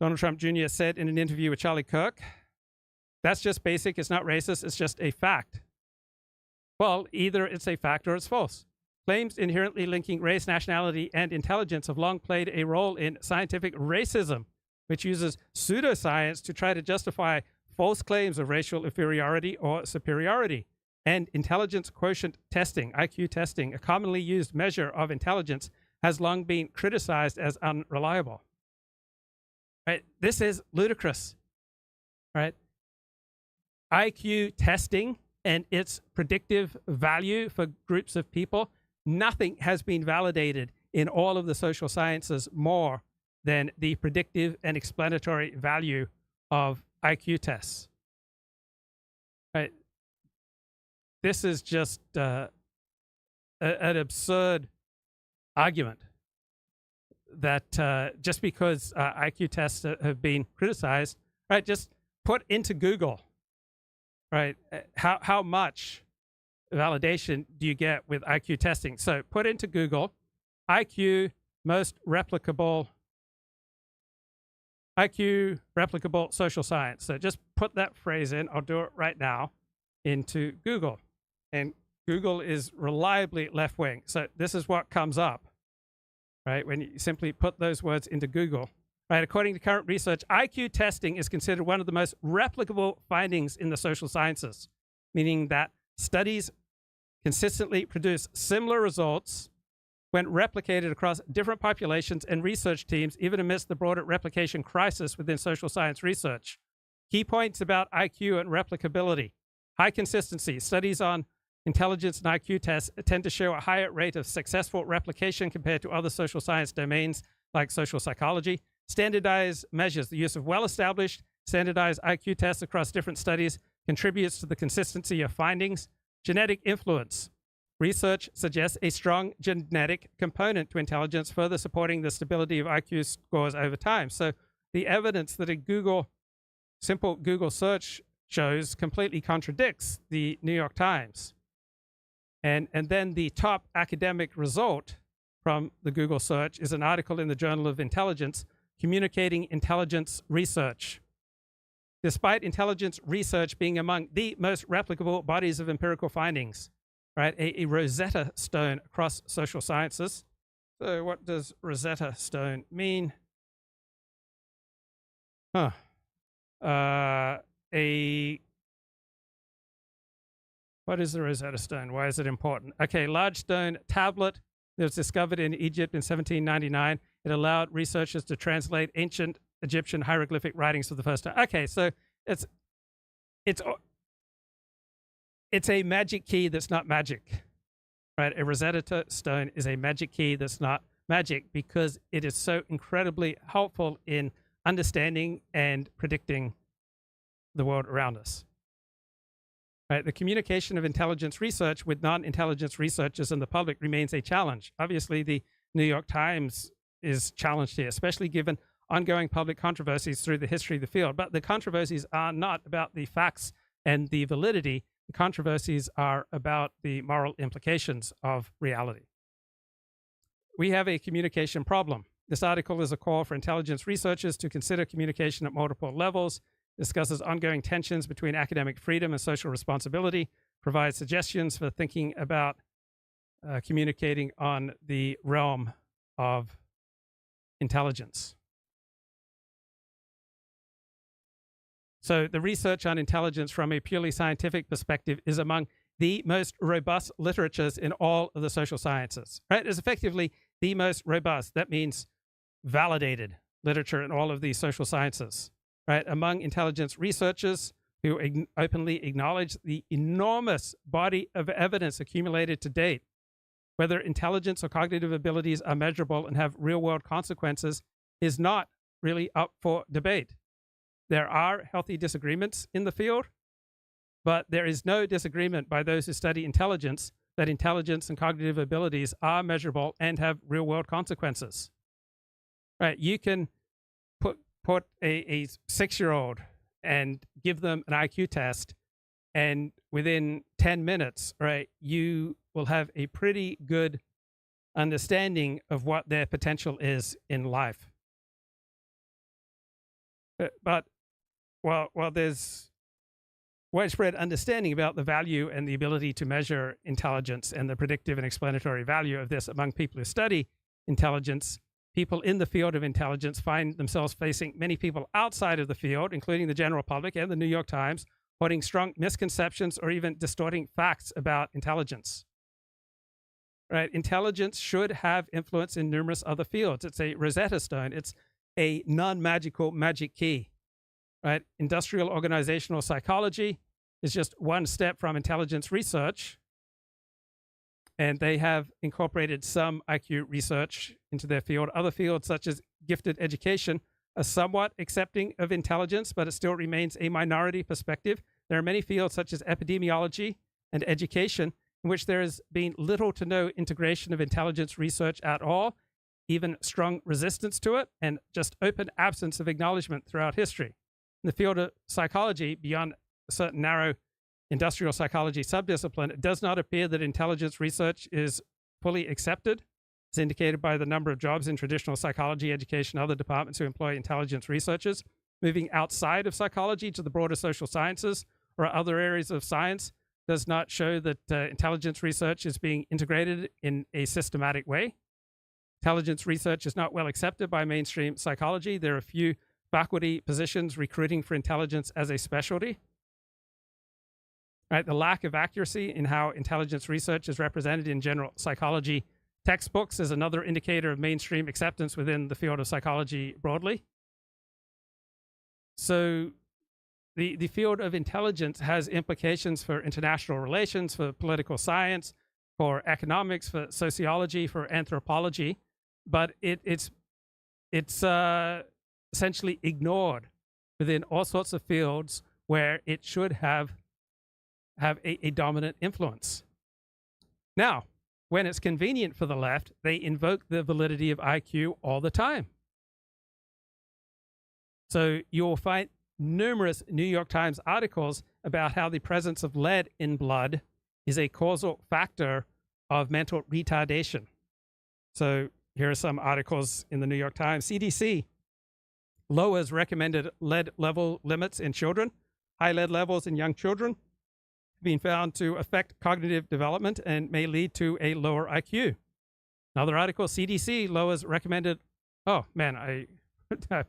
Donald Trump Jr. said in an interview with Charlie Kirk, that's just basic. It's not racist. It's just a fact. Well, either it's a fact or it's false. Claims inherently linking race, nationality, and intelligence have long played a role in scientific racism, which uses pseudoscience to try to justify false claims of racial inferiority or superiority. And intelligence quotient testing, IQ testing, a commonly used measure of intelligence, has long been criticized as unreliable. Right? This is ludicrous. Right? IQ testing and its predictive value for groups of people, nothing has been validated in all of the social sciences more than the predictive and explanatory value of IQ tests. Right? This is just an absurd argument that just because IQ tests have been criticized, right? Just put into Google, right? How much validation do you get with IQ testing? So put into Google IQ replicable social science. So just put that phrase in. I'll do it right now into Google. And Google is reliably left-wing. So this is what comes up, right? When you simply put those words into Google, right? According to current research, IQ testing is considered one of the most replicable findings in the social sciences, meaning that studies consistently produce similar results when replicated across different populations and research teams, even amidst the broader replication crisis within social science research. Key points about IQ and replicability. High consistency. Studies on intelligence and IQ tests tend to show a higher rate of successful replication compared to other social science domains like social psychology. Standardized measures. The use of well-established standardized IQ tests across different studies contributes to the consistency of findings. Genetic influence. Research suggests a strong genetic component to intelligence, further supporting the stability of IQ scores over time. So the evidence that a simple Google search shows completely contradicts the New York Times. And then the top academic result from the Google search is an article in the Journal of Intelligence, Communicating Intelligence Research. Despite intelligence research being among the most replicable bodies of empirical findings, right? A Rosetta Stone across social sciences. So what does Rosetta Stone mean? What is the Rosetta Stone? Why is it important? Okay, large stone tablet that was discovered in Egypt in 1799. It allowed researchers to translate ancient Egyptian hieroglyphic writings for the first time. Okay, so it's a magic key that's not magic, right? A Rosetta Stone is a magic key that's not magic because it is so incredibly helpful in understanding and predicting the world around us. Right? The communication of intelligence research with non-intelligence researchers and the public remains a challenge. Obviously, the New York Times is challenged here, especially given ongoing public controversies through the history of the field. But the controversies are not about the facts and the validity. The controversies are about the moral implications of reality. We have a communication problem. This article is a call for intelligence researchers to consider communication at multiple levels, discusses ongoing tensions between academic freedom and social responsibility, provides suggestions for thinking about communicating on the realm of intelligence. So the research on intelligence from a purely scientific perspective is among the most robust literatures in all of the social sciences, right? It's effectively the most robust. That means validated literature in all of the social sciences, right? Among intelligence researchers who openly acknowledge the enormous body of evidence accumulated to date, whether intelligence or cognitive abilities are measurable and have real-world consequences, is not really up for debate. There are healthy disagreements in the field, but there is no disagreement by those who study intelligence that intelligence and cognitive abilities are measurable and have real-world consequences. Right? You can put a 6-year-old and give them an IQ test, and within 10 minutes, right, you will have a pretty good understanding of what their potential is in life. But while there's widespread understanding about the value and the ability to measure intelligence and the predictive and explanatory value of this among people who study intelligence, people in the field of intelligence find themselves facing many people outside of the field, including the general public and the New York Times, holding strong misconceptions or even distorting facts about intelligence. Right? Intelligence should have influence in numerous other fields. It's a Rosetta Stone. It's a non-magical magic key. Right? Industrial organizational psychology is just one step from intelligence research, and they have incorporated some IQ research into their field. Other fields, such as gifted education, are somewhat accepting of intelligence, but it still remains a minority perspective. There are many fields, such as epidemiology and education, in which there has been little to no integration of intelligence research at all, even strong resistance to it, and just open absence of acknowledgement throughout history. In the field of psychology, beyond a certain narrow industrial psychology subdiscipline, it does not appear that intelligence research is fully accepted, as indicated by the number of jobs in traditional psychology, education, and other departments who employ intelligence researchers. Moving outside of psychology to the broader social sciences or other areas of science does not show that intelligence research is being integrated in a systematic way. Intelligence research is not well accepted by mainstream psychology. There are few faculty positions recruiting for intelligence as a specialty. Right, the lack of accuracy in how intelligence research is represented in general psychology textbooks is another indicator of mainstream acceptance within the field of psychology broadly. So the field of intelligence has implications for international relations, for political science, for economics, for sociology, for anthropology, but it's essentially ignored within all sorts of fields where it should have a dominant influence. Now, when it's convenient for the left, they invoke the validity of IQ all the time. So you'll find numerous New York Times articles about how the presence of lead in blood is a causal factor of mental retardation. So here are some articles in the New York Times. CDC lowers recommended lead level limits in children. High lead levels in young children being found to affect cognitive development and may lead to a lower IQ. Another article, CDC lowers recommended, oh man, I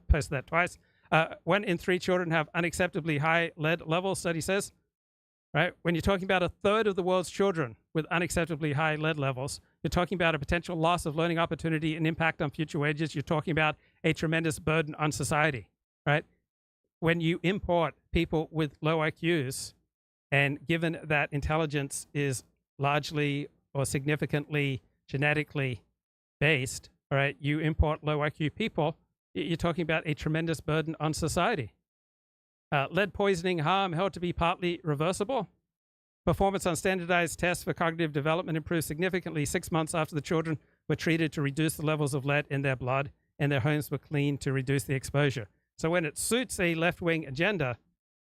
posted that twice. 1 in 3 children have unacceptably high lead levels, study says. Right? When you're talking about a third of the world's children with unacceptably high lead levels, you're talking about a potential loss of learning opportunity and impact on future wages. You're talking about a tremendous burden on society, right? When you import people with low IQs, and given that intelligence is largely or significantly genetically based, all right, you import low IQ people, you're talking about a tremendous burden on society. Lead poisoning harm held to be partly reversible. Performance on standardized tests for cognitive development improved significantly 6 months after the children were treated to reduce the levels of lead in their blood, and their homes were cleaned to reduce the exposure. So when it suits a left-wing agenda,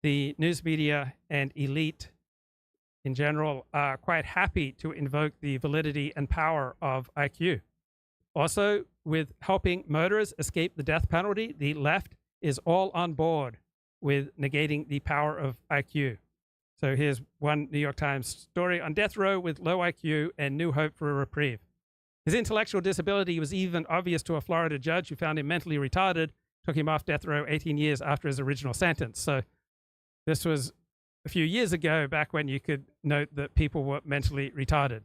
the news media and elite in general are quite happy to invoke the validity and power of IQ. Also, with helping murderers escape the death penalty, the left is all on board with negating the power of IQ. So here's one New York Times story: on death row with low IQ and new hope for a reprieve. His intellectual disability was even obvious to a Florida judge who found him mentally retarded, took him off death row 18 years after his original sentence. So this was a few years ago, back when you could note that people were mentally retarded.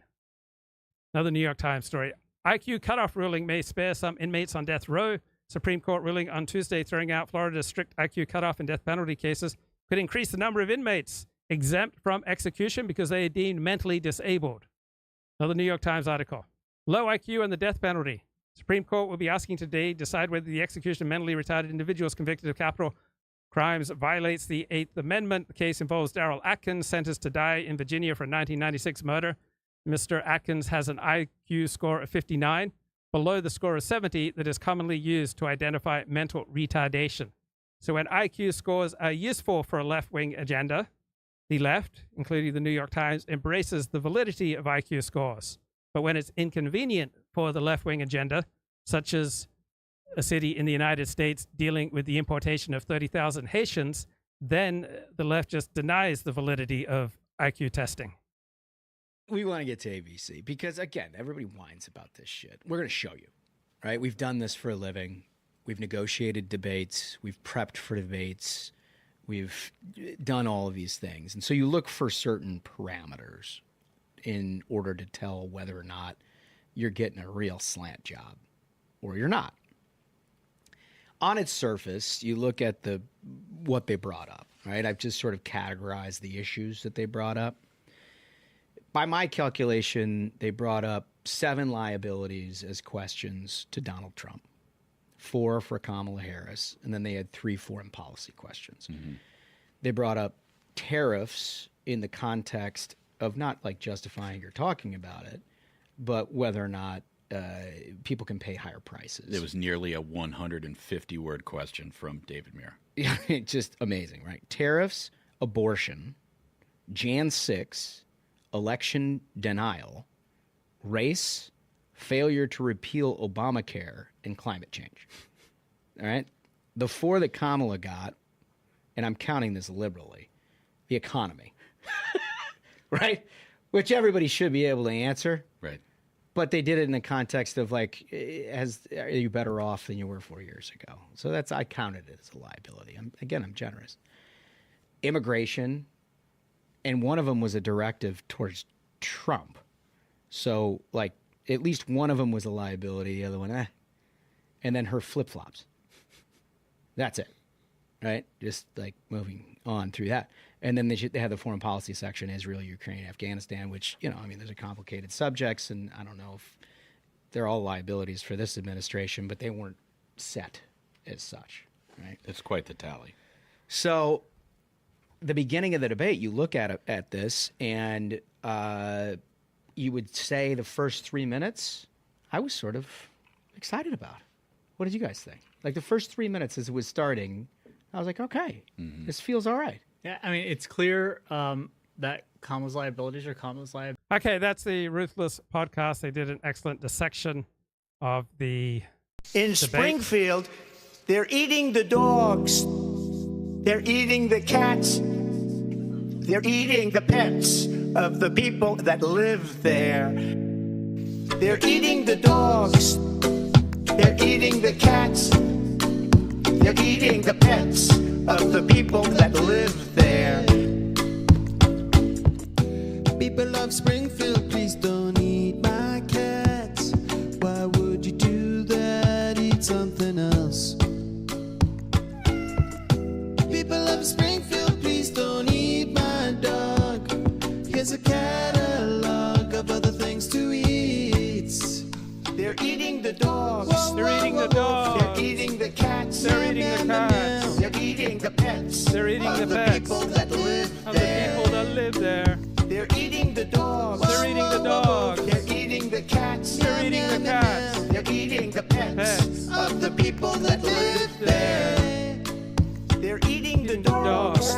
Another New York Times story: IQ cutoff ruling may spare some inmates on death row. Supreme Court ruling on Tuesday throwing out Florida's strict IQ cutoff in death penalty cases could increase the number of inmates exempt from execution because they are deemed mentally disabled. Another New York Times article: low IQ and the death penalty. Supreme Court will be asking today to decide whether the execution of mentally retarded individuals convicted of capital crimes violates the 8th Amendment. The case involves Darrell Atkins, sentenced to die in Virginia for a 1996 murder. Mr. Atkins has an IQ score of 59, below the score of 70 that is commonly used to identify mental retardation. So when IQ scores are useful for a left-wing agenda, the left, including the New York Times, embraces the validity of IQ scores. But when it's inconvenient for the left-wing agenda, such as a city in the United States dealing with the importation of 30,000 Haitians, then the left just denies the validity of IQ testing. We want to get to ABC because, again, everybody whines about this shit. We're going to show you, right? We've done this for a living. We've negotiated debates. We've prepped for debates. We've done all of these things. And so you look for certain parameters in order to tell whether or not you're getting a real slant job or you're not. On its surface, you look at what they brought up, right? I've just sort of categorized the issues that they brought up. By my calculation, they brought up 7 liabilities as questions to Donald Trump, 4 for Kamala Harris, and then they had 3 foreign policy questions. Mm-hmm. They brought up tariffs in the context of not like justifying or talking about it, but whether or not people can pay higher prices. It was nearly a 150-word question from David Muir. Yeah, just amazing, right? Tariffs, abortion, Jan 6, election denial, race, failure to repeal Obamacare, and climate change. All right? The 4 that Kamala got, and I'm counting this liberally, the economy, right? Which everybody should be able to answer. Right. But they did it in the context of like, are you better off than you were 4 years ago? So I counted it as a liability. I'm generous. Immigration, and one of them was a directive towards Trump. So like at least one of them was a liability, the other one, and then her flip-flops. That's it, right? Just like moving on through that. And then they had the foreign policy section, Israel, Ukraine, Afghanistan, which, those are complicated subjects, and I don't know if they're all liabilities for this administration, but they weren't set as such, right? It's quite the tally. So the beginning of the debate, you look at this, and you would say the first 3 minutes, I was sort of excited about. What did you guys think? Like the first 3 minutes as it was starting, I was like, okay, this feels all right. Yeah, I mean, it's clear that Kamala's liabilities are Kamala's liabilities. Okay, that's the Ruthless podcast. They did an excellent dissection of the In debate. Springfield, they're eating the dogs. They're eating the cats. They're eating the pets of the people that live there. They're eating the dogs. They're eating the cats. They're eating the pets of the people that live there. People of Springfield, please don't eat my cats. Why would you do that? Eat something else. People of Springfield, please don't eat my dog. Here's a catalog of other things to eat. They're eating the dogs. They're eating the dogs. They're eating the cats. They're eating the cats. They're eating the pets. They're eating of the pets people that live of there. the people that live there. They're eating the dogs. They're eating the dogs. They're eating the cats. They're eating the cats. They're eating the pets of the people that live there. They're eating the dogs.